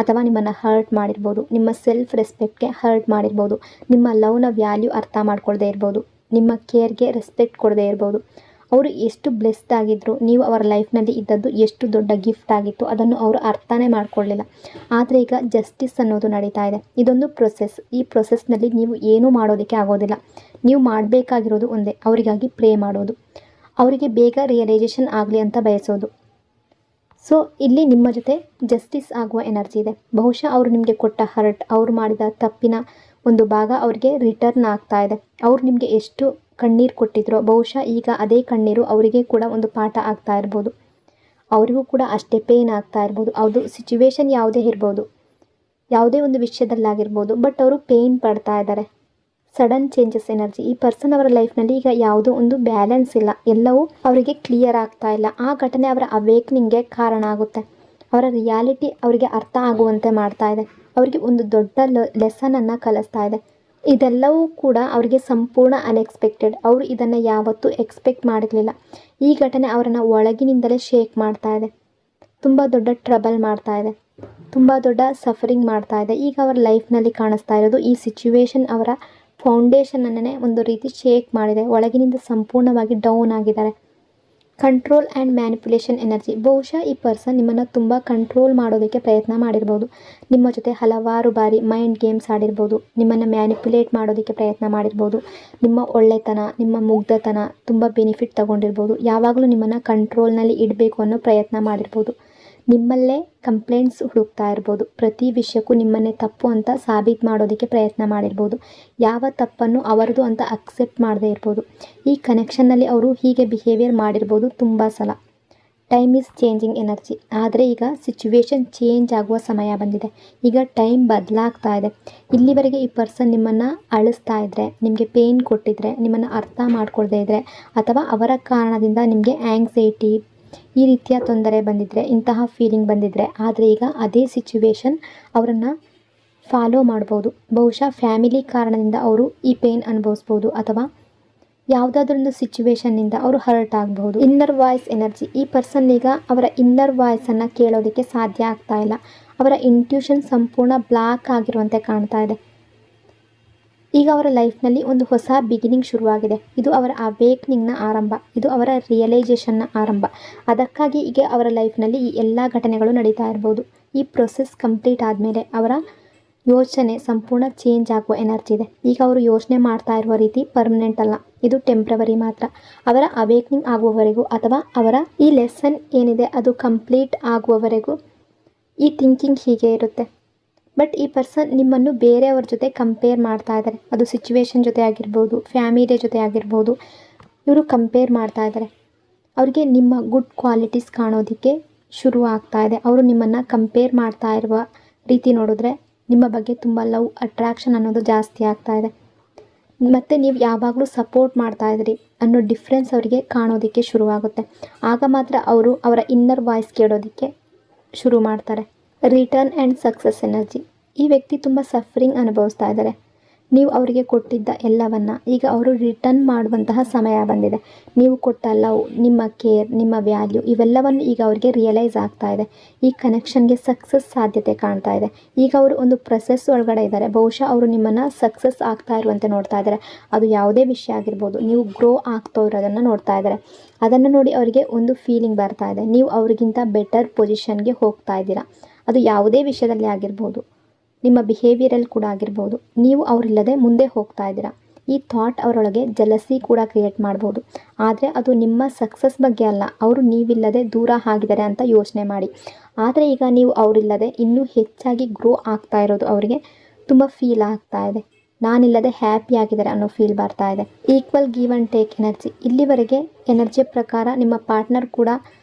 ಅಥವಾ ನಿಮ್ಮನ್ನು ಹರ್ಟ್ ಮಾಡಿರ್ಬೋದು, ನಿಮ್ಮ ಸೆಲ್ಫ್ ರೆಸ್ಪೆಕ್ಟ್ಗೆ ಹರ್ಟ್ ಮಾಡಿರ್ಬೋದು, ನಿಮ್ಮ ಲವ್ನ ವ್ಯಾಲ್ಯೂ ಅರ್ಥ ಮಾಡ್ಕೊಳ್ದೇ ಇರ್ಬೋದು, ನಿಮ್ಮ ಕೇರ್ಗೆ ರೆಸ್ಪೆಕ್ಟ್ ಕೊಡದೇ ಇರ್ಬೋದು. ಅವರು ಎಷ್ಟು ಬ್ಲೆಸ್ಡ್ ಆಗಿದ್ದರು, ನೀವು ಅವರ ಲೈಫ್ನಲ್ಲಿ ಇದ್ದದ್ದು ಎಷ್ಟು ದೊಡ್ಡ ಗಿಫ್ಟ್ ಆಗಿತ್ತು, ಅದನ್ನು ಅವರು ಅರ್ಥನೇ ಮಾಡ್ಕೊಳ್ಳಿಲ್ಲ. ಆದರೆ ಈಗ ಜಸ್ಟಿಸ್ ಅನ್ನೋದು ನಡೀತಾ ಇದೆ. ಇದೊಂದು ಪ್ರೊಸೆಸ್. ಈ ಪ್ರೊಸೆಸ್ನಲ್ಲಿ ನೀವು ಏನೂ ಮಾಡೋದಕ್ಕೆ ಆಗೋದಿಲ್ಲ. ನೀವು ಮಾಡಬೇಕಾಗಿರೋದು ಒಂದೇ, ಅವರಿಗಾಗಿ ಪ್ರೇ ಮಾಡೋದು, ಅವರಿಗೆ ಬೇಗ ರಿಯಲೈಸೇಷನ್ ಆಗಲಿ ಅಂತ ಬಯಸೋದು. ಸೊ ಇಲ್ಲಿ ನಿಮ್ಮ ಜೊತೆ ಜಸ್ಟಿಸ್ ಆಗುವ ಎನರ್ಜಿ ಇದೆ. ಬಹುಶಃ ಅವರು ನಿಮಗೆ ಕೊಟ್ಟ ಹರ್ಟ್, ಅವರು ಮಾಡಿದ ತಪ್ಪಿನ ಒಂದು ಭಾಗ ಅವರಿಗೆ ರಿಟರ್ನ್ ಆಗ್ತಾ ಇದೆ. ಅವರು ನಿಮಗೆ ಎಷ್ಟು ಕಣ್ಣೀರು ಕೊಟ್ಟಿದ್ರೋ, ಬಹುಶಃ ಈಗ ಅದೇ ಕಣ್ಣೀರು ಅವರಿಗೆ ಕೂಡ ಒಂದು ಪಾಠ ಆಗ್ತಾ ಇರ್ಬೋದು. ಅವರಿಗೂ ಕೂಡ ಅಷ್ಟೇ ಪೇನ್ ಆಗ್ತಾ ಇರ್ಬೋದು. ಅದು ಸಿಚುವೇಶನ್ ಯಾವುದೇ ಇರ್ಬೋದು, ಯಾವುದೇ ಒಂದು ವಿಷಯದಲ್ಲಾಗಿರ್ಬೋದು, ಬಟ್ ಅವರು ಪೇನ್ ಪಡ್ತಾ ಇದ್ದಾರೆ. Sudden changes energy. ಈ ಪರ್ಸನ್ ಅವರ ಲೈಫ್ನಲ್ಲಿ ಈಗ ಯಾವುದೋ ಒಂದು ಬ್ಯಾಲೆನ್ಸ್ ಇಲ್ಲ, ಎಲ್ಲವೂ ಅವರಿಗೆ ಕ್ಲಿಯರ್ ಆಗ್ತಾ ಇಲ್ಲ. ಆ ಘಟನೆ ಅವರ ಅವೇಕ್ನಿಂಗ್ಗೆ ಕಾರಣ ಆಗುತ್ತೆ. ಅವರ ರಿಯಾಲಿಟಿ ಅವರಿಗೆ ಅರ್ಥ ಆಗುವಂತೆ ಮಾಡ್ತಾ ಇದೆ. ಅವರಿಗೆ ಒಂದು ದೊಡ್ಡ ಲೆಸನನ್ನು ಕಲಿಸ್ತಾ ಇದೆ. ಇದೆಲ್ಲವೂ ಕೂಡ ಅವರಿಗೆ ಸಂಪೂರ್ಣ ಅನ್ಎಕ್ಸ್ಪೆಕ್ಟೆಡ್. ಅವರು ಇದನ್ನು ಯಾವತ್ತೂ ಎಕ್ಸ್ಪೆಕ್ಟ್ ಮಾಡಿರಲಿಲ್ಲ. ಈ ಘಟನೆ ಅವರನ್ನು ಒಳಗಿನಿಂದಲೇ ಶೇಕ್ ಮಾಡ್ತಾ ಇದೆ, ತುಂಬ ದೊಡ್ಡ ಟ್ರಬಲ್ ಮಾಡ್ತಾ ಇದೆ, ತುಂಬ ದೊಡ್ಡ ಸಫರಿಂಗ್ ಮಾಡ್ತಾ ಇದೆ. ಈಗ ಅವರ ಲೈಫ್ನಲ್ಲಿ ಕಾಣಿಸ್ತಾ ಇರೋದು ಈ ಸಿಚುವೇಶನ್ ಅವರ ಫೌಂಡೇಶನನ್ನೇ ಒಂದು ರೀತಿ ಶೇಕ್ ಮಾಡಿದೆ. ಒಳಗಿನಿಂದ ಸಂಪೂರ್ಣವಾಗಿ ಡೌನ್ ಆಗಿದ್ದಾರೆ. Control and manipulation energy. ಬಹುಶಃ ಈ ಪರ್ಸನ್ ನಿಮ್ಮನ್ನು ತುಂಬ ಕಂಟ್ರೋಲ್ ಮಾಡೋದಕ್ಕೆ ಪ್ರಯತ್ನ ಮಾಡಿರ್ಬೋದು. ನಿಮ್ಮ ಜೊತೆ ಹಲವಾರು ಬಾರಿ ಮೈಂಡ್ ಗೇಮ್ಸ್ ಆಡಿರ್ಬೋದು, ನಿಮ್ಮನ್ನು ಮ್ಯಾನಿಪುಲೇಟ್ ಮಾಡೋದಕ್ಕೆ ಪ್ರಯತ್ನ ಮಾಡಿರ್ಬೋದು. ನಿಮ್ಮ ಒಳ್ಳೆತನ, ನಿಮ್ಮ ಮುಗ್ಧತನ ತುಂಬ ಬೆನಿಫಿಟ್ ತಗೊಂಡಿರ್ಬೋದು. ಯಾವಾಗಲೂ ನಿಮ್ಮನ್ನು ಕಂಟ್ರೋಲ್ನಲ್ಲಿ ಇಡಬೇಕು ಅನ್ನೋ ಪ್ರಯತ್ನ ಮಾಡಿರ್ಬೋದು. ನಿಮ್ಮಲ್ಲೇ ಕಂಪ್ಲೇಂಟ್ಸ್ ಹುಡುಕ್ತಾ ಇರ್ಬೋದು. ಪ್ರತಿ ವಿಷಯಕ್ಕೂ ನಿಮ್ಮನ್ನೇ ತಪ್ಪು ಅಂತ ಸಾಬೀತು ಮಾಡೋದಕ್ಕೆ ಪ್ರಯತ್ನ ಮಾಡಿರ್ಬೋದು. ಯಾವ ತಪ್ಪನ್ನು ಅವರದು ಅಂತ ಅಕ್ಸೆಪ್ಟ್ ಮಾಡದೇ ಇರ್ಬೋದು. ಈ ಕನೆಕ್ಷನ್ನಲ್ಲಿ ಅವರು ಹೀಗೆ ಬಿಹೇವಿಯರ್ ಮಾಡಿರ್ಬೋದು ತುಂಬ ಸಲ. Time is changing energy. ಆದರೆ ಈಗ ಸಿಚುವೇಶನ್ ಚೇಂಜ್ ಆಗುವ ಸಮಯ ಬಂದಿದೆ. ಈಗ ಟೈಮ್ ಬದಲಾಗ್ತಾ ಇದೆ. ಇಲ್ಲಿವರೆಗೆ ಈ ಪರ್ಸನ್ ನಿಮ್ಮನ್ನು ಅಳಿಸ್ತಾ ಇದ್ದರೆ, ನಿಮಗೆ ಪೇಯ್ನ್ ಕೊಟ್ಟಿದ್ರೆ, ನಿಮ್ಮನ್ನು ಅರ್ಥ ಮಾಡ್ಕೊಳ್ದೇ ಇದ್ದರೆ, ಅಥವಾ ಅವರ ಕಾರಣದಿಂದ ನಿಮಗೆ ಆ್ಯಂಗ್ಸೈಟಿ ಈ ರೀತಿಯ ತೊಂದರೆ ಬಂದಿದ್ದರೆ, ಇಂತಹ ಫೀಲಿಂಗ್ ಬಂದಿದ್ದರೆ, ಆದರೆ ಈಗ ಅದೇ ಸಿಚುವೇಶನ್ ಅವರನ್ನು ಫಾಲೋ ಮಾಡ್ಬೋದು. ಬಹುಶಃ ಫ್ಯಾಮಿಲಿ ಕಾರಣದಿಂದ ಅವರು ಈ ಪೇಯ್ನ್ ಅನುಭವಿಸ್ಬೋದು, ಅಥವಾ ಯಾವುದಾದ್ರೊಂದು ಸಿಚುವೇಶನ್ನಿಂದ ಅವರು ಹರ್ಟ್ ಆಗಬಹುದು. Inner voice energy. ಈ ಪರ್ಸನ್ ಈಗ ಅವರ ಇನ್ನರ್ ವಾಯ್ಸನ್ನು ಕೇಳೋದಕ್ಕೆ ಸಾಧ್ಯ ಆಗ್ತಾ ಇಲ್ಲ. ಅವರ ಇಂಟ್ಯೂಷನ್ ಸಂಪೂರ್ಣ ಬ್ಲಾಕ್ ಆಗಿರುವಂತೆ ಕಾಣ್ತಾ ಇದೆ. ಈಗ ಅವರ ಲೈಫ್ನಲ್ಲಿ ಒಂದು ಹೊಸ ಬಿಗಿನಿಂಗ್ ಶುರುವಾಗಿದೆ. ಇದು ಅವರ ಅವೇಕ್ನಿಂಗ್ನ ಆರಂಭ. ಇದು ಅವರ ರಿಯಲೈಸೇಷನ್ನ ಆರಂಭ. ಅದಕ್ಕಾಗಿ ಈಗ ಅವರ ಲೈಫ್ನಲ್ಲಿ ಈ ಎಲ್ಲ ಘಟನೆಗಳು ನಡೀತಾ ಇರ್ಬೋದು. ಈ ಪ್ರೊಸೆಸ್ ಕಂಪ್ಲೀಟ್ ಆದಮೇಲೆ ಅವರ ಯೋಚನೆ ಸಂಪೂರ್ಣ ಚೇಂಜ್ ಆಗುವ ಎನರ್ಜಿ ಇದೆ. ಈಗ ಅವರು ಯೋಚನೆ ಮಾಡ್ತಾ ಇರುವ ರೀತಿ ಪರ್ಮನೆಂಟ್ ಅಲ್ಲ, ಇದು ಟೆಂಪ್ರವರಿ ಮಾತ್ರ. ಅವರ ಅವೇಕ್ನಿಂಗ್ ಆಗುವವರೆಗೂ, ಅಥವಾ ಅವರ ಈ ಲೆಸನ್ ಏನಿದೆ ಅದು ಕಂಪ್ಲೀಟ್ ಆಗುವವರೆಗೂ ಈ ಥಿಂಕಿಂಗ್ ಹೀಗೆ ಇರುತ್ತೆ. ಬಟ್ ಈ ಪರ್ಸನ್ ನಿಮ್ಮನ್ನು ಬೇರೆಯವ್ರ ಜೊತೆ ಕಂಪೇರ್ ಮಾಡ್ತಾ ಇದ್ದಾರೆ. ಅದು ಸಿಚುವೇಶನ್ ಜೊತೆ ಆಗಿರ್ಬೋದು, ಫ್ಯಾಮಿಲಿ ಜೊತೆ ಆಗಿರ್ಬೋದು. ಇವರು ಕಂಪೇರ್ ಮಾಡ್ತಾ ಇದ್ದಾರೆ. ಅವರಿಗೆ ನಿಮ್ಮ ಗುಡ್ ಕ್ವಾಲಿಟೀಸ್ ಕಾಣೋದಕ್ಕೆ ಶುರು ಆಗ್ತಾ ಇದೆ. ಅವರು ನಿಮ್ಮನ್ನು ಕಂಪೇರ್ ಮಾಡ್ತಾ ಇರುವ ರೀತಿ ನೋಡಿದ್ರೆ ನಿಮ್ಮ ಬಗ್ಗೆ ತುಂಬ ಲವ್, ಅಟ್ರಾಕ್ಷನ್ ಅನ್ನೋದು ಜಾಸ್ತಿ ಆಗ್ತಾ ಇದೆ. ಮತ್ತು ನೀವು ಯಾವಾಗಲೂ ಸಪೋರ್ಟ್ ಮಾಡ್ತಾ ಇದ್ರಿ ಅನ್ನೋ ಡಿಫ್ರೆನ್ಸ್ ಅವರಿಗೆ ಕಾಣೋದಕ್ಕೆ ಶುರುವಾಗುತ್ತೆ. ಆಗ ಮಾತ್ರ ಅವರು ಅವರ ಇನ್ನರ್ ವಾಯ್ಸ್ ಕೇಳೋದಕ್ಕೆ ಶುರು ಮಾಡ್ತಾರೆ. Written and success energy. ಈ ವ್ಯಕ್ತಿ ತುಂಬ ಸಫರಿಂಗ್ ಅನುಭವಿಸ್ತಾ ಇದ್ದಾರೆ. ನೀವು ಅವರಿಗೆ ಕೊಟ್ಟಿದ್ದ ಎಲ್ಲವನ್ನು ಈಗ ಅವರು ರಿಟರ್ನ್ ಮಾಡುವಂತಹ ಸಮಯ ಬಂದಿದೆ. ನೀವು ಕೊಟ್ಟ ಲವ್, ನಿಮ್ಮ ಕೇರ್, ನಿಮ್ಮ ವ್ಯಾಲ್ಯೂ ಇವೆಲ್ಲವನ್ನು ಈಗ ಅವರಿಗೆ ರಿಯಲೈಸ್ ಆಗ್ತಾ ಇದೆ. ಈ ಕನೆಕ್ಷನ್ಗೆ ಸಕ್ಸಸ್ ಸಾಧ್ಯತೆ ಕಾಣ್ತಾ ಇದೆ. ಈಗ ಅವರು ಒಂದು ಪ್ರೊಸೆಸ್ ಒಳಗಡೆ ಇದ್ದಾರೆ. ಬಹುಶಃ ಅವರು ನಿಮ್ಮನ್ನು ಸಕ್ಸಸ್ ಆಗ್ತಾ ಇರುವಂತೆ ನೋಡ್ತಾ ಇದ್ದಾರೆ. ಅದು ಯಾವುದೇ ವಿಷಯ ಆಗಿರ್ಬೋದು, ನೀವು ಗ್ರೋ ಆಗ್ತಾ ಇರೋದನ್ನು ನೋಡ್ತಾ ಇದ್ದಾರೆ. ಅದನ್ನು ನೋಡಿ ಅವರಿಗೆ ಒಂದು ಫೀಲಿಂಗ್ ಬರ್ತಾ ಇದೆ. ನೀವು ಅವರಿಗಿಂತ ಬೆಟರ್ ಪೊಸಿಷನ್ಗೆ ಹೋಗ್ತಾ ಇದ್ದೀರಾ. ಅದು ಯಾವುದೇ ವಿಷಯದಲ್ಲಿ ಆಗಿರ್ಬೋದು, ನಿಮ್ಮ ಬಿಹೇವಿಯರಲ್ಲಿ ಕೂಡ ಆಗಿರ್ಬೋದು. ನೀವು ಅವರಿಲ್ಲದೆ ಮುಂದೆ ಹೋಗ್ತಾ ಇದ್ದೀರಾ. ಈ ಥಾಟ್ ಅವರೊಳಗೆ ಜಲಸಿ ಕೂಡ ಕ್ರಿಯೇಟ್ ಮಾಡ್ಬೋದು. ಆದರೆ ಅದು ನಿಮ್ಮ ಸಕ್ಸಸ್ ಬಗ್ಗೆ ಅಲ್ಲ. ಅವರು ನೀವಿಲ್ಲದೆ ದೂರ ಆಗಿದ್ದಾರೆ ಅಂತ ಯೋಚನೆ ಮಾಡಿ. ಆದರೆ ಈಗ ನೀವು ಅವರಿಲ್ಲದೆ ಇನ್ನೂ ಹೆಚ್ಚಾಗಿ ಗ್ರೋ ಆಗ್ತಾ ಇರೋದು ಅವರಿಗೆ ತುಂಬ ಫೀಲ್ ಆಗ್ತಾ ಇದೆ. ನಾನಿಲ್ಲದೆ ಹ್ಯಾಪಿ ಆಗಿದ್ದಾರೆ ಅನ್ನೋ ಫೀಲ್ ಬರ್ತಾ ಇದೆ. Equal give and take energy. ಇಲ್ಲಿವರೆಗೆ ಎನರ್ಜಿ ಪ್ರಕಾರ ನಿಮ್ಮ ಪಾರ್ಟ್ನರ್ ಕೂಡ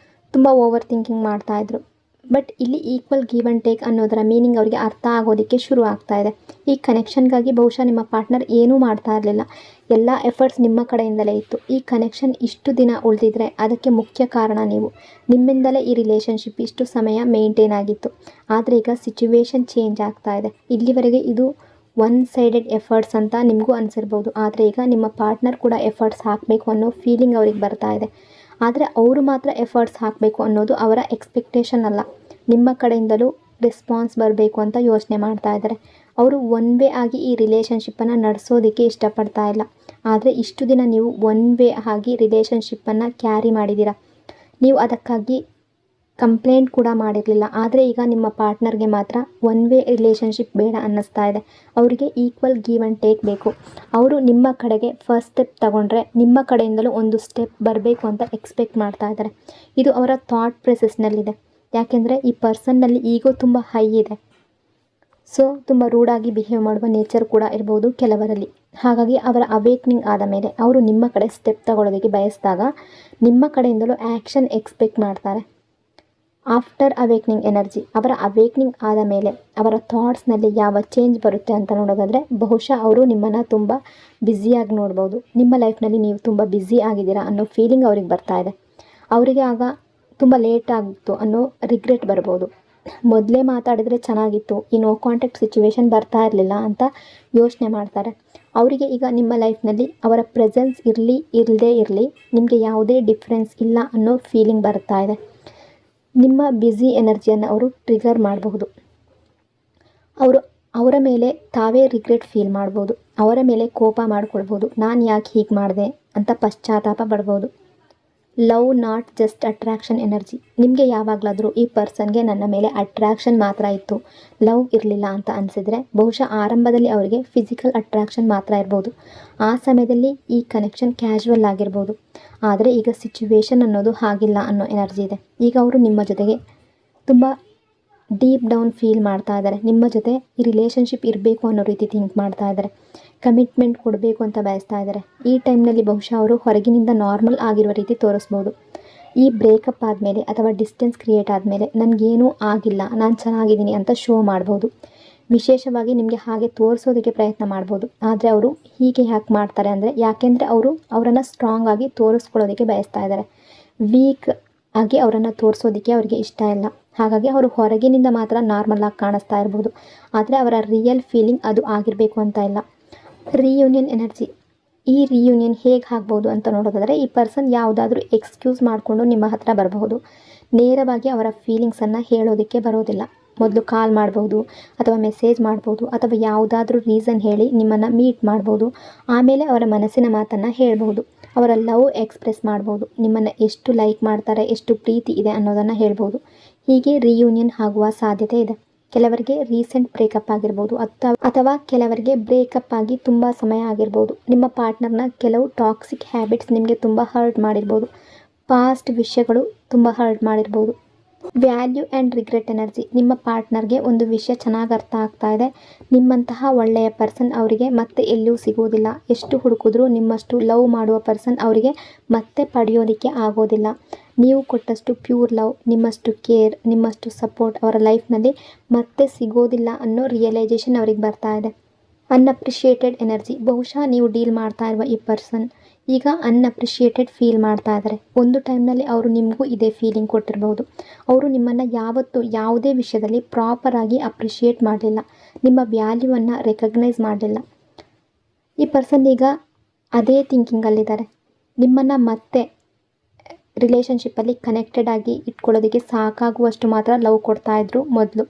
ತುಂಬ ಓವರ್ ಥಿಂಕಿಂಗ್ ಮಾಡ್ತಾಯಿದ್ರು. ಬಟ್ ಇಲ್ಲಿ ಈಕ್ವಲ್ ಗಿವ್ ಆ್ಯಂಡ್ ಟೇಕ್ ಅನ್ನೋದರ ಮೀನಿಂಗ್ ಅವರಿಗೆ ಅರ್ಥ ಆಗೋದಕ್ಕೆ ಶುರು ಆಗ್ತಾ ಇದೆ. ಈ ಕನೆಕ್ಷನ್ಗಾಗಿ ಬಹುಶಃ ನಿಮ್ಮ ಪಾರ್ಟ್ನರ್ ಏನೂ ಮಾಡ್ತಾ ಇರಲಿಲ್ಲ. ಎಲ್ಲ ಎಫರ್ಟ್ಸ್ ನಿಮ್ಮ ಕಡೆಯಿಂದಲೇ ಇತ್ತು. ಈ ಕನೆಕ್ಷನ್ ಇಷ್ಟು ದಿನ ಉಳಿದಿದ್ರೆ ಅದಕ್ಕೆ ಮುಖ್ಯ ಕಾರಣ ನೀವು. ನಿಮ್ಮಿಂದಲೇ ಈ ರಿಲೇಷನ್ಶಿಪ್ ಇಷ್ಟು ಸಮಯ ಮೇಂಟೈನ್ ಆಗಿತ್ತು. ಆದರೆ ಈಗ ಸಿಚುವೇಶನ್ ಚೇಂಜ್ ಆಗ್ತಾ ಇದೆ. ಇಲ್ಲಿವರೆಗೆ ಇದು ಒನ್ ಸೈಡೆಡ್ ಎಫರ್ಟ್ಸ್ ಅಂತ ನಿಮಗೂ ಅನಿಸಿರ್ಬೋದು. ಆದರೆ ಈಗ ನಿಮ್ಮ ಪಾರ್ಟ್ನರ್ ಕೂಡ ಎಫರ್ಟ್ಸ್ ಹಾಕಬೇಕು ಅನ್ನೋ ಫೀಲಿಂಗ್ ಅವ್ರಿಗೆ ಬರ್ತಾ ಇದೆ. ಆದರೆ ಅವರು ಮಾತ್ರ ಎಫರ್ಟ್ಸ್ ಹಾಕಬೇಕು ಅನ್ನೋದು ಅವರ ಎಕ್ಸ್ಪೆಕ್ಟೇಷನ್ ಅಲ್ಲ. ನಿಮ್ಮ ಕಡೆಯಿಂದಲೂ ರೆಸ್ಪಾನ್ಸ್ ಬರಬೇಕು ಅಂತ ಯೋಚನೆ ಮಾಡ್ತಾ ಇದ್ದಾರೆ. ಅವರು ಒನ್ ವೇ ಆಗಿ ಈ ರಿಲೇಷನ್ಶಿಪ್ಪನ್ನು ನಡೆಸೋದಕ್ಕೆ ಇಷ್ಟಪಡ್ತಾ ಇಲ್ಲ. ಆದರೆ ಇಷ್ಟು ದಿನ ನೀವು ಒನ್ ವೇ ಆಗಿ ರಿಲೇಷನ್ಶಿಪ್ಪನ್ನು ಕ್ಯಾರಿ ಮಾಡಿದ್ದೀರಾ. ನೀವು ಅದಕ್ಕಾಗಿ ಕಂಪ್ಲೇಂಟ್ ಕೂಡ ಮಾಡಿರಲಿಲ್ಲ. ಆದರೆ ಈಗ ನಿಮ್ಮ ಪಾರ್ಟ್ನರ್ಗೆ ಮಾತ್ರ ಒನ್ ವೇ ರಿಲೇಷನ್ಶಿಪ್ ಬೇಡ ಅನ್ನಿಸ್ತಾ ಇದೆ. ಅವರಿಗೆ ಈಕ್ವಲ್ ಗಿವ್ ಆ್ಯಂಡ್ ಟೇಕ್ ಬೇಕು. ಅವರು ನಿಮ್ಮ ಕಡೆಗೆ ಫಸ್ಟ್ ಸ್ಟೆಪ್ ತಗೊಂಡ್ರೆ ನಿಮ್ಮ ಕಡೆಯಿಂದಲೂ ಒಂದು ಸ್ಟೆಪ್ ಬರಬೇಕು ಅಂತ ಎಕ್ಸ್ಪೆಕ್ಟ್ ಮಾಡ್ತಾ ಇದ್ದಾರೆ. ಇದು ಅವರ ಥಾಟ್ ಪ್ರೊಸೆಸ್ನಲ್ಲಿದೆ. ಯಾಕೆಂದರೆ ಈ ಪರ್ಸನ್ನಲ್ಲಿ ಈಗೋ ತುಂಬ ಹೈ ಇದೆ. ಸೊ ತುಂಬ ರೂಡಾಗಿ ಬಿಹೇವ್ ಮಾಡುವ ನೇಚರ್ ಕೂಡ ಇರ್ಬೋದು ಕೆಲವರಲ್ಲಿ. ಹಾಗಾಗಿ ಅವರ ಅವೇಕ್ನಿಂಗ್ ಆದ ಮೇಲೆ ಅವರು ನಿಮ್ಮ ಕಡೆ ಸ್ಟೆಪ್ ತಗೊಳ್ಳೋದಕ್ಕೆ ಬಯಸಿದಾಗ ನಿಮ್ಮ ಕಡೆಯಿಂದಲೂ ಆ್ಯಕ್ಷನ್ ಎಕ್ಸ್ಪೆಕ್ಟ್ ಮಾಡ್ತಾರೆ. After awakening energy. ಅವರ ಅವೇಕ್ನಿಂಗ್ ಆದ ಮೇಲೆ ಅವರ ಥಾಟ್ಸ್ನಲ್ಲಿ ಯಾವ ಚೇಂಜ್ ಬರುತ್ತೆ ಅಂತ ನೋಡೋದಾದರೆ ಬಹುಶಃ ಅವರು ನಿಮ್ಮನ್ನು ತುಂಬ ಬ್ಯುಸಿಯಾಗಿ ನೋಡ್ಬೋದು. ನಿಮ್ಮ ಲೈಫ್ನಲ್ಲಿ ನೀವು ತುಂಬ ಬ್ಯುಸಿ ಆಗಿದ್ದೀರಾ ಅನ್ನೋ ಫೀಲಿಂಗ್ ಅವ್ರಿಗೆ ಬರ್ತಾ ಇದೆ. ಅವರಿಗೆ ಆಗ ತುಂಬ ಲೇಟ್ ಆಗಿತ್ತು ಅನ್ನೋ ರಿಗ್ರೆಟ್ ಬರ್ಬೋದು. ಮೊದಲೇ ಮಾತಾಡಿದರೆ ಚೆನ್ನಾಗಿತ್ತು, ಈ ನೋ ಕಾಂಟ್ಯಾಕ್ಟ್ ಸಿಚುವೇಶನ್ ಬರ್ತಾ ಇರಲಿಲ್ಲ ಅಂತ ಯೋಚನೆ ಮಾಡ್ತಾರೆ. ಅವರಿಗೆ ಈಗ ನಿಮ್ಮ ಲೈಫ್ನಲ್ಲಿ ಅವರ ಪ್ರೆಸೆನ್ಸ್ ಇರಲಿ ಇರದೇ ಇರಲಿ ನಿಮಗೆ ಯಾವುದೇ ಡಿಫ್ರೆನ್ಸ್ ಇಲ್ಲ ಅನ್ನೋ ಫೀಲಿಂಗ್ ಬರ್ತಾ ಇದೆ. ನಿಮ್ಮ ಬ್ಯುಸಿ ಎನರ್ಜಿಯನ್ನು ಅವರು ಟ್ರಿಗರ್ ಮಾಡಬಹುದು. ಅವರ ಮೇಲೆ ತಾವೇ ರಿಗ್ರೆಟ್ ಫೀಲ್ ಮಾಡ್ಬೋದು. ಅವರ ಮೇಲೆ ಕೋಪ ಮಾಡ್ಕೊಳ್ಬೋದು. ನಾನು ಯಾಕೆ ಹೀಗೆ ಮಾಡಿದೆ ಅಂತ ಪಶ್ಚಾತ್ತಾಪ ಪಡ್ಬೋದು. Love not just attraction energy. ನಿಮಗೆ ಯಾವಾಗಲಾದರೂ ಈ ಪರ್ಸನ್ಗೆ ನನ್ನ ಮೇಲೆ ಅಟ್ರಾಕ್ಷನ್ ಮಾತ್ರ ಇತ್ತು, ಲವ್ ಇರಲಿಲ್ಲ ಅಂತ ಅನಿಸಿದರೆ ಬಹುಶಃ ಆರಂಭದಲ್ಲಿ ಅವರಿಗೆ ಫಿಸಿಕಲ್ ಅಟ್ರಾಕ್ಷನ್ ಮಾತ್ರ ಇರ್ಬೋದು. ಆ ಸಮಯದಲ್ಲಿ ಈ ಕನೆಕ್ಷನ್ ಕ್ಯಾಶುವಲ್ ಆಗಿರ್ಬೋದು. ಆದರೆ ಈಗ ಸಿಚುವೇಶನ್ ಅನ್ನೋದು ಹಾಗಿಲ್ಲ ಅನ್ನೋ ಎನರ್ಜಿ ಇದೆ. ಈಗ ಅವರು ನಿಮ್ಮ ಜೊತೆಗೆ ತುಂಬ ಡೀಪ್ ಡೌನ್ ಫೀಲ್ ಮಾಡ್ತಾ ಇದ್ದಾರೆ. ನಿಮ್ಮ ಜೊತೆ ಈ ರಿಲೇಷನ್ಶಿಪ್ ಇರಬೇಕು ಅನ್ನೋ ರೀತಿ ಥಿಂಕ್ ಮಾಡ್ತಾ ಇದ್ದಾರೆ. ಕಮಿಟ್ಮೆಂಟ್ ಕೊಡಬೇಕು ಅಂತ ಬಯಸ್ತಾ ಇದ್ದಾರೆ. ಈ ಟೈಮ್ನಲ್ಲಿ ಬಹುಶಃ ಅವರು ಹೊರಗಿನಿಂದ ನಾರ್ಮಲ್ ಆಗಿರುವ ರೀತಿ ತೋರಿಸ್ಬೋದು. ಈ ಬ್ರೇಕಪ್ ಆದಮೇಲೆ ಅಥವಾ ಡಿಸ್ಟೆನ್ಸ್ ಕ್ರಿಯೇಟ್ ಆದಮೇಲೆ ನನಗೇನೂ ಆಗಿಲ್ಲ, ನಾನು ಚೆನ್ನಾಗಿದ್ದೀನಿ ಅಂತ ಶೋ ಮಾಡ್ಬೋದು. ವಿಶೇಷವಾಗಿ ನಿಮಗೆ ಹಾಗೆ ತೋರಿಸೋದಕ್ಕೆ ಪ್ರಯತ್ನ ಮಾಡ್ಬೋದು. ಆದರೆ ಅವರು ಹೀಗೆ ಯಾಕೆ ಮಾಡ್ತಾರೆ ಅಂದರೆ, ಯಾಕೆಂದರೆ ಅವರು ಅವರನ್ನು ಸ್ಟ್ರಾಂಗ್ ಆಗಿ ತೋರಿಸ್ಕೊಳ್ಳೋದಕ್ಕೆ ಬಯಸ್ತಾ ಇದ್ದಾರೆ. ವೀಕ್ ಆಗಿ ಅವರನ್ನು ತೋರಿಸೋದಕ್ಕೆ ಅವರಿಗೆ ಇಷ್ಟ ಇಲ್ಲ. ಹಾಗಾಗಿ ಅವರು ಹೊರಗಿನಿಂದ ಮಾತ್ರ ನಾರ್ಮಲ್ ಆಗಿ ಕಾಣಿಸ್ತಾ ಇರ್ಬೋದು. ಆದರೆ ಅವರ ರಿಯಲ್ ಫೀಲಿಂಗ್ ಅದು ಆಗಿರಬೇಕು ಅಂತ ಇಲ್ಲ. Reunion energy. ಈ ರಿಯೂನಿಯನ್ ಹೇಗೆ ಆಗ್ಬೋದು ಅಂತ ನೋಡೋದಾದರೆ, ಈ ಪರ್ಸನ್ ಯಾವುದಾದ್ರೂ ಎಕ್ಸ್ಕ್ಯೂಸ್ ಮಾಡಿಕೊಂಡು ನಿಮ್ಮ ಹತ್ರ ಬರಬಹುದು. ನೇರವಾಗಿ ಅವರ ಫೀಲಿಂಗ್ಸನ್ನು ಹೇಳೋದಕ್ಕೆ ಬರೋದಿಲ್ಲ. ಮೊದಲು ಕಾಲ್ ಮಾಡ್ಬೋದು ಅಥವಾ ಮೆಸೇಜ್ ಮಾಡ್ಬೋದು ಅಥವಾ ಯಾವುದಾದ್ರೂ ರೀಸನ್ ಹೇಳಿ ನಿಮ್ಮನ್ನು ಮೀಟ್ ಮಾಡ್ಬೋದು. ಆಮೇಲೆ ಅವರ ಮನಸ್ಸಿನ ಮಾತನ್ನು ಹೇಳ್ಬೋದು. ಅವರ ಲವ್ ಎಕ್ಸ್ಪ್ರೆಸ್ ಮಾಡ್ಬೋದು. ನಿಮ್ಮನ್ನು ಎಷ್ಟು ಲೈಕ್ ಮಾಡ್ತಾರೆ, ಎಷ್ಟು ಪ್ರೀತಿ ಇದೆ ಅನ್ನೋದನ್ನು ಹೇಳ್ಬೋದು. ಹೀಗೆ ರಿಯೂನಿಯನ್ ಆಗುವ ಸಾಧ್ಯತೆ ಇದೆ. ಕೆಲವರಿಗೆ ರೀಸೆಂಟ್ ಬ್ರೇಕಪ್ ಆಗಿರ್ಬೋದು ಅಥವಾ ಕೆಲವರಿಗೆ ಬ್ರೇಕಪ್ ಆಗಿ ತುಂಬ ಸಮಯ ಆಗಿರ್ಬೋದು. ನಿಮ್ಮ ಪಾರ್ಟ್ನರ್ನ ಕೆಲವು ಟಾಕ್ಸಿಕ್ ಹ್ಯಾಬಿಟ್ಸ್ ನಿಮಗೆ ತುಂಬ ಹರ್ಟ್ ಮಾಡಿರ್ಬೋದು. ಪಾಸ್ಟ್ ವಿಷಯಗಳು ತುಂಬ ಹರ್ಟ್ ಮಾಡಿರ್ಬೋದು. Value and regret energy. ನಿಮ್ಮ ಪಾರ್ಟ್ನರ್ಗೆ ಒಂದು ವಿಷಯ ಚೆನ್ನಾಗಿ ಅರ್ಥ ಆಗ್ತಾ ಇದೆ. ನಿಮ್ಮಂತಹ ಒಳ್ಳೆಯ ಪರ್ಸನ್ ಅವರಿಗೆ ಮತ್ತೆ ಎಲ್ಲೂ ಸಿಗೋದಿಲ್ಲ. ಎಷ್ಟು ಹುಡುಕಿದ್ರೂ ನಿಮ್ಮಷ್ಟು ಲವ್ ಮಾಡುವ ಪರ್ಸನ್ ಅವರಿಗೆ ಮತ್ತೆ ಪಡೆಯೋದಕ್ಕೆ ಆಗೋದಿಲ್ಲ. ನೀವು ಕೊಟ್ಟಷ್ಟು ಪ್ಯೂರ್ ಲವ್, ನಿಮ್ಮಷ್ಟು ಕೇರ್, ನಿಮ್ಮಷ್ಟು ಸಪೋರ್ಟ್ ಅವರ ಲೈಫ್ನಲ್ಲಿ ಮತ್ತೆ ಸಿಗೋದಿಲ್ಲ ಅನ್ನೋ ರಿಯಲೈಸೇಷನ್ ಅವ್ರಿಗೆ ಬರ್ತಾ ಇದೆ. ಅನ್ಅಪ್ರಿಷಿಯೇಟೆಡ್ ಎನರ್ಜಿ. ಬಹುಶಃ ನೀವು ಡೀಲ್ ಮಾಡ್ತಾ ಇರುವ ಈ ಪರ್ಸನ್ ಈಗ ಅನ್ಅಪ್ರಿಷಿಯೇಟೆಡ್ ಫೀಲ್ ಮಾಡ್ತಾ ಇದ್ದಾರೆ. ಒಂದು ಟೈಮ್ನಲ್ಲಿ ಅವರು ನಿಮಗೂ ಇದೇ ಫೀಲಿಂಗ್ ಕೊಟ್ಟಿರ್ಬೋದು. ಅವರು ನಿಮ್ಮನ್ನು ಯಾವತ್ತೂ ಯಾವುದೇ ವಿಷಯದಲ್ಲಿ ಪ್ರಾಪರಾಗಿ ಅಪ್ರಿಷಿಯೇಟ್ ಮಾಡಲಿಲ್ಲ. ನಿಮ್ಮ ವ್ಯಾಲ್ಯೂವನ್ನು ರೆಕಗ್ನೈಸ್ ಮಾಡಲಿಲ್ಲ. ಈ ಪರ್ಸನ್ ಈಗ ಅದೇ ಥಿಂಕಿಂಗಲ್ಲಿದ್ದಾರೆ. ನಿಮ್ಮನ್ನು ಮತ್ತೆ ರಿಲೇಷನ್ಶಿಪ್ಪಲ್ಲಿ ಕನೆಕ್ಟೆಡ್ ಆಗಿ ಇಟ್ಕೊಳ್ಳೋದಕ್ಕೆ ಸಾಕಾಗುವಷ್ಟು ಮಾತ್ರ ಲವ್ ಕೊಡ್ತಾಯಿದ್ರು ಮೊದಲು.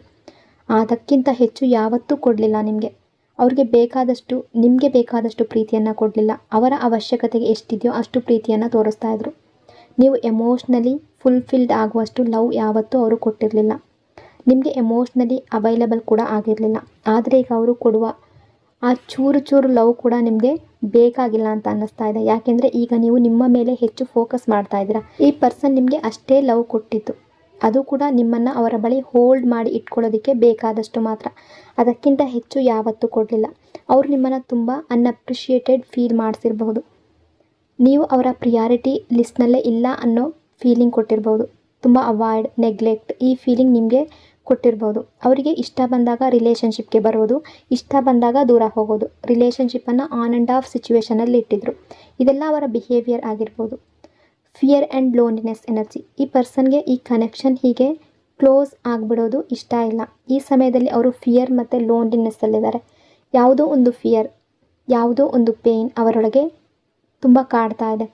ಅದಕ್ಕಿಂತ ಹೆಚ್ಚು ಯಾವತ್ತೂ ಕೊಡಲಿಲ್ಲ ನಿಮಗೆ. ಅವ್ರಿಗೆ ನಿಮಗೆ ಬೇಕಾದಷ್ಟು ಪ್ರೀತಿಯನ್ನು ಕೊಡಲಿಲ್ಲ. ಅವರ ಅವಶ್ಯಕತೆಗೆ ಎಷ್ಟಿದೆಯೋ ಅಷ್ಟು ಪ್ರೀತಿಯನ್ನು ತೋರಿಸ್ತಾಯಿದ್ರು. ನೀವು ಎಮೋಷ್ನಲಿ ಫುಲ್ಫಿಲ್ಡ್ ಆಗುವಷ್ಟು ಲವ್ ಯಾವತ್ತೂ ಅವರು ಕೊಟ್ಟಿರಲಿಲ್ಲ. ನಿಮಗೆ ಎಮೋಷ್ನಲಿ ಅವೈಲಬಲ್ ಕೂಡ ಆಗಿರಲಿಲ್ಲ. ಆದರೆ ಈಗ ಅವರು ಕೊಡುವ ಆ ಚೂರು ಲವ್ ಕೂಡ ನಿಮಗೆ ಬೇಕಾಗಿಲ್ಲ ಅಂತ ಅನ್ನಿಸ್ತಾ ಇದೆ. ಯಾಕೆಂದರೆ ಈಗ ನೀವು ನಿಮ್ಮ ಮೇಲೆ ಹೆಚ್ಚು ಫೋಕಸ್ ಮಾಡ್ತಾ ಇದ್ದೀರಾ. ಈ ಪರ್ಸನ್ ನಿಮಗೆ ಅಷ್ಟೇ ಲವ್ ಕೊಟ್ಟಿತ್ತು, ಅದು ಕೂಡ ನಿಮ್ಮನ್ನು ಅವರ ಬಳಿ ಹೋಲ್ಡ್ ಮಾಡಿ ಇಟ್ಕೊಳ್ಳೋದಕ್ಕೆ ಬೇಕಾದಷ್ಟು ಮಾತ್ರ. ಅದಕ್ಕಿಂತ ಹೆಚ್ಚು ಯಾವತ್ತೂ ಕೊಡಲಿಲ್ಲ. ಅವರು ನಿಮ್ಮನ್ನು ತುಂಬ ಅನ್ಅಪ್ರಿಷಿಯೇಟೆಡ್ ಫೀಲ್ ಮಾಡಿಸಿರ್ಬಹುದು. ನೀವು ಅವರ ಪ್ರಿಯಾರಿಟಿ ಲಿಸ್ಟ್ನಲ್ಲೇ ಇಲ್ಲ ಅನ್ನೋ ಫೀಲಿಂಗ್ ಕೊಟ್ಟಿರ್ಬೋದು. ತುಂಬ ಅವಾಯ್ಡ್, ನೆಗ್ಲೆಕ್ಟ್ ಈ ಫೀಲಿಂಗ್ ನಿಮಗೆ ಕೊಟ್ಟಿರ್ಬೋದು. ಅವರಿಗೆ ಇಷ್ಟ ಬಂದಾಗ ರಿಲೇಷನ್ಶಿಪ್ಗೆ ಬರೋದು, ಇಷ್ಟ ಬಂದಾಗ ದೂರ ಹೋಗೋದು. ರಿಲೇಷನ್ಶಿಪ್ಪನ್ನು ಆನ್ ಆ್ಯಂಡ್ ಆಫ್ ಸಿಚುವೇಷನಲ್ಲಿ ಇಟ್ಟಿದ್ರು. ಇದೆಲ್ಲ ಅವರ ಬಿಹೇವಿಯರ್ ಆಗಿರ್ಬೋದು. Fear and loneliness energy. ಈ ಪರ್ಸನ್ಗೆ ಈ ಕನೆಕ್ಷನ್ ಹೀಗೆ ಕ್ಲೋಸ್ ಆಗಿಬಿಡೋದು ಇಷ್ಟ ಇಲ್ಲ. ಈ ಸಮಯದಲ್ಲಿ ಅವರು ಫಿಯರ್ ಮತ್ತು ಲೋನ್ಲಿನೆಸ್ಸಲ್ಲಿದ್ದಾರೆ. ಯಾವುದೋ ಒಂದು ಫಿಯರ್, ಯಾವುದೋ ಒಂದು ಪೇಯ್ನ್ ಅವರೊಳಗೆ ತುಂಬ ಕಾಡ್ತಾ ಇದೆ.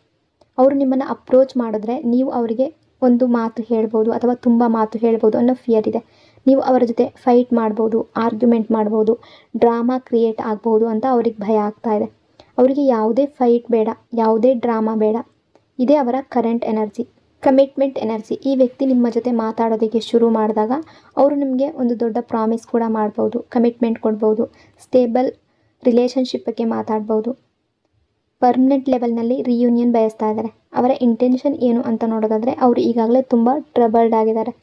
ಅವರು ನಿಮ್ಮನ್ನು ಅಪ್ರೋಚ್ ಮಾಡಿದ್ರೆ ನೀವು ಅವರಿಗೆ ಒಂದು ಮಾತು ಹೇಳ್ಬೋದು ಅಥವಾ ತುಂಬ ಮಾತು ಹೇಳ್ಬೋದು ಅನ್ನೋ ಫಿಯರ್ ಇದೆ. ನೀವು ಅವರ ಜೊತೆ ಫೈಟ್ ಮಾಡ್ಬೋದು, ಆರ್ಗ್ಯುಮೆಂಟ್ ಮಾಡ್ಬೋದು, ಡ್ರಾಮಾ ಕ್ರಿಯೇಟ್ ಆಗ್ಬೋದು ಅಂತ ಅವ್ರಿಗೆ ಭಯ ಆಗ್ತಾ ಇದೆ. ಅವರಿಗೆ ಯಾವುದೇ ಫೈಟ್ ಬೇಡ, ಯಾವುದೇ ಡ್ರಾಮಾ ಬೇಡ. ಇದೇ ಅವರ ಕರೆಂಟ್ ಎನರ್ಜಿ. Commitment energy. ಈ ವ್ಯಕ್ತಿ ನಿಮ್ಮ ಜೊತೆ ಮಾತಾಡೋದಕ್ಕೆ ಶುರು ಮಾಡಿದಾಗ ಅವರು ನಿಮಗೆ ಒಂದು ದೊಡ್ಡ ಪ್ರಾಮಿಸ್ ಕೂಡ ಮಾಡ್ಬೋದು, ಕಮಿಟ್ಮೆಂಟ್ ಕೊಡ್ಬೋದು, ಸ್ಟೇಬಲ್ ರಿಲೇಷನ್ಶಿಪ್ ಬಗ್ಗೆ ಮಾತಾಡ್ಬೋದು. ಪರ್ಮನೆಂಟ್ ಲೆವೆಲ್ನಲ್ಲಿ ರಿಯೂನಿಯನ್ ಬಯಸ್ತಾ ಇದ್ದಾರೆ. ಅವರ ಇಂಟೆನ್ಷನ್ ಏನು ಅಂತ ನೋಡೋದಾದರೆ, ಅವರು ಈಗಾಗಲೇ ತುಂಬ ಟ್ರಬಲ್ಡ್ ಆಗಿದ್ದಾರೆ.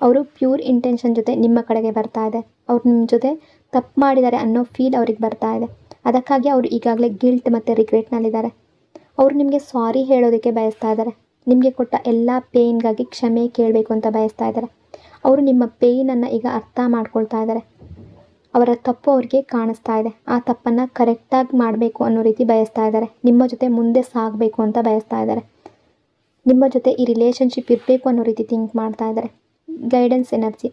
ಅವರು ಪ್ಯೂರ್ ಇಂಟೆನ್ಷನ್ ಜೊತೆ ನಿಮ್ಮ ಕಡೆಗೆ ಬರ್ತಾ ಇದೆ. ಅವ್ರು ನಿಮ್ಮ ಜೊತೆ ತಪ್ಪು ಮಾಡಿದ್ದಾರೆ ಅನ್ನೋ ಫೀಲ್ ಅವ್ರಿಗೆ ಬರ್ತಾ ಇದೆ. ಅದಕ್ಕಾಗಿ ಅವರು ಈಗಾಗಲೇ ಗಿಲ್ಟ್ ಮತ್ತು ರಿಗ್ರೆಟ್ನಲ್ಲಿದ್ದಾರೆ. ಅವರು ನಿಮಗೆ ಸಾರಿ ಹೇಳೋದಕ್ಕೆ ಬಯಸ್ತಾ ಇದ್ದಾರೆ. ನಿಮಗೆ ಕೊಟ್ಟ ಎಲ್ಲ ಪೇಯ್ನ್ಗಾಗಿ ಕ್ಷಮೆ ಕೇಳಬೇಕು ಅಂತ ಬಯಸ್ತಾ ಇದ್ದಾರೆ. ಅವರು ನಿಮ್ಮ ಪೇಯ್ನನ್ನು ಈಗ ಅರ್ಥ ಮಾಡ್ಕೊಳ್ತಾ ಇದ್ದಾರೆ. ಅವರ ತಪ್ಪು ಅವ್ರಿಗೆ ಕಾಣಿಸ್ತಾ ಇದೆ. ಆ ತಪ್ಪನ್ನು ಕರೆಕ್ಟಾಗಿ ಮಾಡಬೇಕು ಅನ್ನೋ ರೀತಿ ಬಯಸ್ತಾ ಇದ್ದಾರೆ. ನಿಮ್ಮ ಜೊತೆ ಮುಂದೆ ಸಾಗಬೇಕು ಅಂತ ಬಯಸ್ತಾ ಇದ್ದಾರೆ. ನಿಮ್ಮ ಜೊತೆ ಈ ರಿಲೇಷನ್ಶಿಪ್ ಇರಬೇಕು ಅನ್ನೋ ರೀತಿ ಥಿಂಕ್ ಮಾಡ್ತಾ ಇದ್ದಾರೆ. Guidance energy.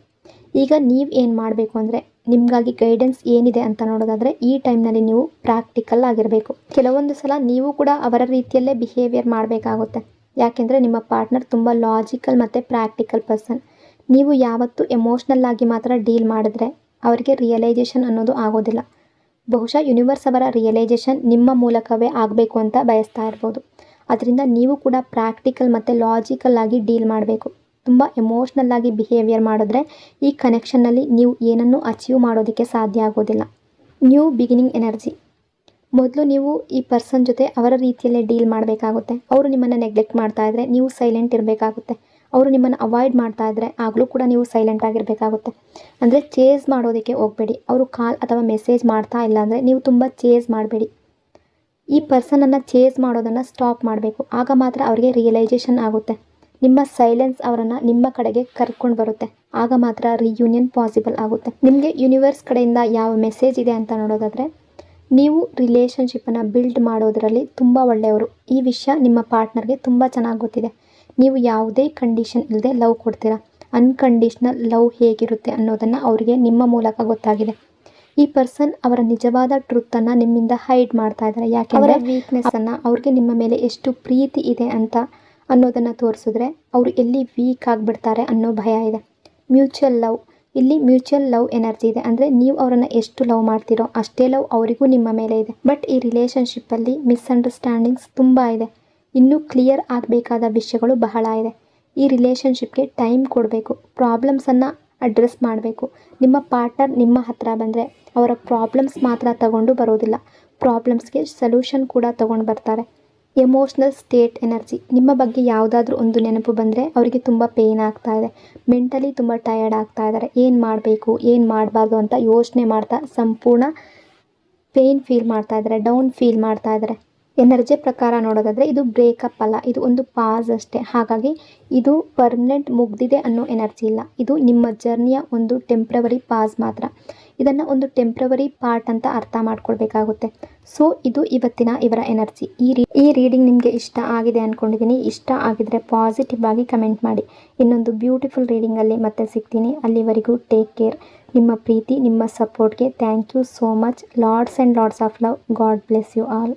ಈಗ ನೀವು ಏನು ಮಾಡಬೇಕು ಅಂದರೆ, ನಿಮಗಾಗಿ ಗೈಡೆನ್ಸ್ ಏನಿದೆ ಅಂತ ನೋಡೋದಾದರೆ, ಈ ಟೈಮ್ನಲ್ಲಿ ನೀವು ಪ್ರಾಕ್ಟಿಕಲ್ ಆಗಿರಬೇಕು. ಕೆಲವೊಂದು ಸಲ ನೀವು ಕೂಡ ಅವರ ರೀತಿಯಲ್ಲೇ ಬಿಹೇವಿಯರ್ ಮಾಡಬೇಕಾಗುತ್ತೆ. ಯಾಕೆಂದರೆ ನಿಮ್ಮ ಪಾರ್ಟ್ನರ್ ತುಂಬ ಲಾಜಿಕಲ್ ಮತ್ತು ಪ್ರಾಕ್ಟಿಕಲ್ ಪರ್ಸನ್. ನೀವು ಯಾವತ್ತೂ ಎಮೋಷ್ನಲ್ ಆಗಿ ಮಾತ್ರ ಡೀಲ್ ಮಾಡಿದ್ರೆ ಅವರಿಗೆ ರಿಯಲೈಸೇಷನ್ ಅನ್ನೋದು ಆಗೋದಿಲ್ಲ. ಬಹುಶಃ ಯೂನಿವರ್ಸ್ ಅವರ ರಿಯಲೈಸೇಷನ್ ನಿಮ್ಮ ಮೂಲಕವೇ ಆಗಬೇಕು ಅಂತ ಬಯಸ್ತಾ ಇರ್ಬೋದು. ಅದರಿಂದ ನೀವು ಕೂಡ ಪ್ರಾಕ್ಟಿಕಲ್ ಮತ್ತು ಲಾಜಿಕಲ್ ಆಗಿ ಡೀಲ್ ಮಾಡಬೇಕು. ತುಂಬ ಎಮೋಷ್ನಲ್ ಆಗಿ ಬಿಹೇವಿಯರ್ ಮಾಡಿದ್ರೆ ಈ ಕನೆಕ್ಷನ್ನಲ್ಲಿ ನೀವು ಏನನ್ನೂ ಅಚೀವ್ ಮಾಡೋದಕ್ಕೆ ಸಾಧ್ಯ ಆಗೋದಿಲ್ಲ. New beginning energy. ಮೊದಲು ನೀವು ಈ ಪರ್ಸನ್ ಜೊತೆ ಅವರ ರೀತಿಯಲ್ಲೇ ಡೀಲ್ ಮಾಡಬೇಕಾಗುತ್ತೆ. ಅವರು ನಿಮ್ಮನ್ನು ನೆಗ್ಲೆಕ್ಟ್ ಮಾಡ್ತಾ ಇದ್ದರೆ ನೀವು ಸೈಲೆಂಟ್ ಇರಬೇಕಾಗುತ್ತೆ. ಅವರು ನಿಮ್ಮನ್ನು ಅವಾಯ್ಡ್ ಮಾಡ್ತಾ ಇದ್ದರೆ ಆಗಲೂ ಕೂಡ ನೀವು ಸೈಲೆಂಟ್ ಆಗಿರಬೇಕಾಗುತ್ತೆ. ಅಂದರೆ ಚೇಸ್ ಮಾಡೋದಕ್ಕೆ ಹೋಗಬೇಡಿ. ಅವರು ಕಾಲ್ ಅಥವಾ ಮೆಸೇಜ್ ಮಾಡ್ತಾ ಇಲ್ಲ ಅಂದರೆ ನೀವು ತುಂಬ ಚೇಸ್ ಮಾಡಬೇಡಿ. ಈ ಪರ್ಸನನ್ನು ಚೇಸ್ ಮಾಡೋದನ್ನು ಸ್ಟಾಪ್ ಮಾಡಬೇಕು. ಆಗ ಮಾತ್ರ ಅವರಿಗೆ ರಿಯಲೈಸೇಷನ್ ಆಗುತ್ತೆ. ನಿಮ್ಮ ಸೈಲೆನ್ಸ್ ಅವರನ್ನು ನಿಮ್ಮ ಕಡೆಗೆ ಕರ್ಕೊಂಡು ಬರುತ್ತೆ. ಆಗ ಮಾತ್ರ ರಿಯೂನಿಯನ್ ಪಾಸಿಬಲ್ ಆಗುತ್ತೆ. ನಿಮಗೆ ಯೂನಿವರ್ಸ್ ಕಡೆಯಿಂದ ಯಾವ ಮೆಸೇಜ್ ಇದೆ ಅಂತ ನೋಡೋದಾದರೆ, ನೀವು ರಿಲೇಷನ್ಶಿಪ್ಪನ್ನು ಬಿಲ್ಡ್ ಮಾಡೋದರಲ್ಲಿ ತುಂಬ ಒಳ್ಳೆಯವರು. ಈ ವಿಷಯ ನಿಮ್ಮ ಪಾರ್ಟ್ನರ್ಗೆ ತುಂಬ ಚೆನ್ನಾಗಿ ಗೊತ್ತಿದೆ. ನೀವು ಯಾವುದೇ ಕಂಡೀಷನ್ ಇಲ್ಲದೆ ಲವ್ ಕೊಡ್ತೀರಾ. ಅನ್ಕಂಡೀಷ್ನಲ್ ಲವ್ ಹೇಗಿರುತ್ತೆ ಅನ್ನೋದನ್ನು ಅವರಿಗೆ ನಿಮ್ಮ ಮೂಲಕ ಗೊತ್ತಾಗಿದೆ. ಈ ಪರ್ಸನ್ ಅವರ ನಿಜವಾದ ಟ್ರುತ್ತನ್ನು ನಿಮ್ಮಿಂದ ಹೈಡ್ ಮಾಡ್ತಾ ಇದ್ದಾರೆ. ಯಾಕೆಂದರೆ ವೀಕ್ನೆಸ್ಸನ್ನು ಅವ್ರಿಗೆ ನಿಮ್ಮ ಮೇಲೆ ಎಷ್ಟು ಪ್ರೀತಿ ಇದೆ ಅಂತ ಅನ್ನೋದನ್ನು ತೋರಿಸಿದ್ರೆ ಅವರು ಎಲ್ಲಿ ವೀಕ್ ಆಗಿಬಿಡ್ತಾರೆ ಅನ್ನೋ ಭಯ ಇದೆ. Mutual love. ಇಲ್ಲಿ ಮ್ಯೂಚುವಲ್ ಲವ್ ಎನರ್ಜಿ ಇದೆ. ಅಂದರೆ ನೀವು ಅವರನ್ನು ಎಷ್ಟು ಲವ್ ಮಾಡ್ತೀರೋ ಅಷ್ಟೇ ಲವ್ ಅವರಿಗೂ ನಿಮ್ಮ ಮೇಲೆ ಇದೆ. ಬಟ್ ಈ ರಿಲೇಷನ್ಶಿಪ್ಪಲ್ಲಿ ಮಿಸ್ಅಂಡರ್ಸ್ಟ್ಯಾಂಡಿಂಗ್ಸ್ ತುಂಬ ಇದೆ. ಇನ್ನೂ ಕ್ಲಿಯರ್ ಆಗಬೇಕಾದ ವಿಷಯಗಳು ಬಹಳ ಇದೆ. ಈ ರಿಲೇಷನ್ಶಿಪ್ಗೆ ಟೈಮ್ ಕೊಡಬೇಕು. ಪ್ರಾಬ್ಲಮ್ಸನ್ನು ಅಡ್ರೆಸ್ ಮಾಡಬೇಕು. ನಿಮ್ಮ ಪಾರ್ಟ್ನರ್ ನಿಮ್ಮ ಹತ್ರ ಬಂದರೆ ಅವರ ಪ್ರಾಬ್ಲಮ್ಸ್ ಮಾತ್ರ ತಗೊಂಡು ಬರೋದಿಲ್ಲ, ಪ್ರಾಬ್ಲಮ್ಸ್ಗೆ ಸೊಲ್ಯೂಷನ್ ಕೂಡ ತಗೊಂಡು ಬರ್ತಾರೆ. Emotional state energy. ನಿಮ್ಮ ಬಗ್ಗೆ ಯಾವುದಾದ್ರೂ ಒಂದು ನೆನಪು ಬಂದರೆ ಅವರಿಗೆ ತುಂಬ ಪೇಯ್ನ್ ಆಗ್ತಾ ಇದೆ. ಮೆಂಟಲಿ ತುಂಬ ಟಯರ್ಡ್ ಆಗ್ತಾ ಇದ್ದಾರೆ. ಏನು ಮಾಡಬೇಕು ಏನು ಮಾಡಬಾರ್ದು ಅಂತ ಯೋಚನೆ ಮಾಡ್ತಾ ಸಂಪೂರ್ಣ ಪೇಯ್ನ್ ಫೀಲ್ ಮಾಡ್ತಾ ಇದ್ದಾರೆ, ಡೌನ್ ಫೀಲ್ ಮಾಡ್ತಾ ಇದ್ದಾರೆ. ಎನರ್ಜಿ ಪ್ರಕಾರ ನೋಡೋದಾದರೆ ಇದು ಬ್ರೇಕಪ್ ಅಲ್ಲ, ಇದು ಒಂದು ಪಾಸ್ ಅಷ್ಟೇ. ಹಾಗಾಗಿ ಇದು ಪರ್ಮನೆಂಟ್ ಮುಗ್ದಿದೆ ಅನ್ನೋ ಎನರ್ಜಿ ಇಲ್ಲ. ಇದು ನಿಮ್ಮ ಜರ್ನಿಯ ಒಂದು ಟೆಂಪ್ರವರಿ ಪಾಸ್ ಮಾತ್ರ. ಇದನ್ನು ಒಂದು ಟೆಂಪ್ರವರಿ ಪಾರ್ಟ್ ಅಂತ ಅರ್ಥ ಮಾಡ್ಕೊಳ್ಬೇಕಾಗುತ್ತೆ. ಸೊ ಇದು ಇವತ್ತಿನ ಇವರ ಎನರ್ಜಿ. ಈ ರೀಡಿಂಗ್ ನಿಮಗೆ ಇಷ್ಟ ಆಗಿದೆ ಅಂದ್ಕೊಂಡಿದ್ದೀನಿ. ಇಷ್ಟ ಆಗಿದ್ರೆ ಪಾಸಿಟಿವ್ ಆಗಿ ಕಮೆಂಟ್ ಮಾಡಿ. ಇನ್ನೊಂದು ಬ್ಯೂಟಿಫುಲ್ ರೀಡಿಂಗಲ್ಲಿ ಮತ್ತೆ ಸಿಗ್ತೀನಿ. ಅಲ್ಲಿವರೆಗೂ ಟೇಕ್ ಕೇರ್. ನಿಮ್ಮ ಪ್ರೀತಿ, ನಿಮ್ಮ ಸಪೋರ್ಟ್ಗೆ thank you so much. Lots and lots of love. God bless you all.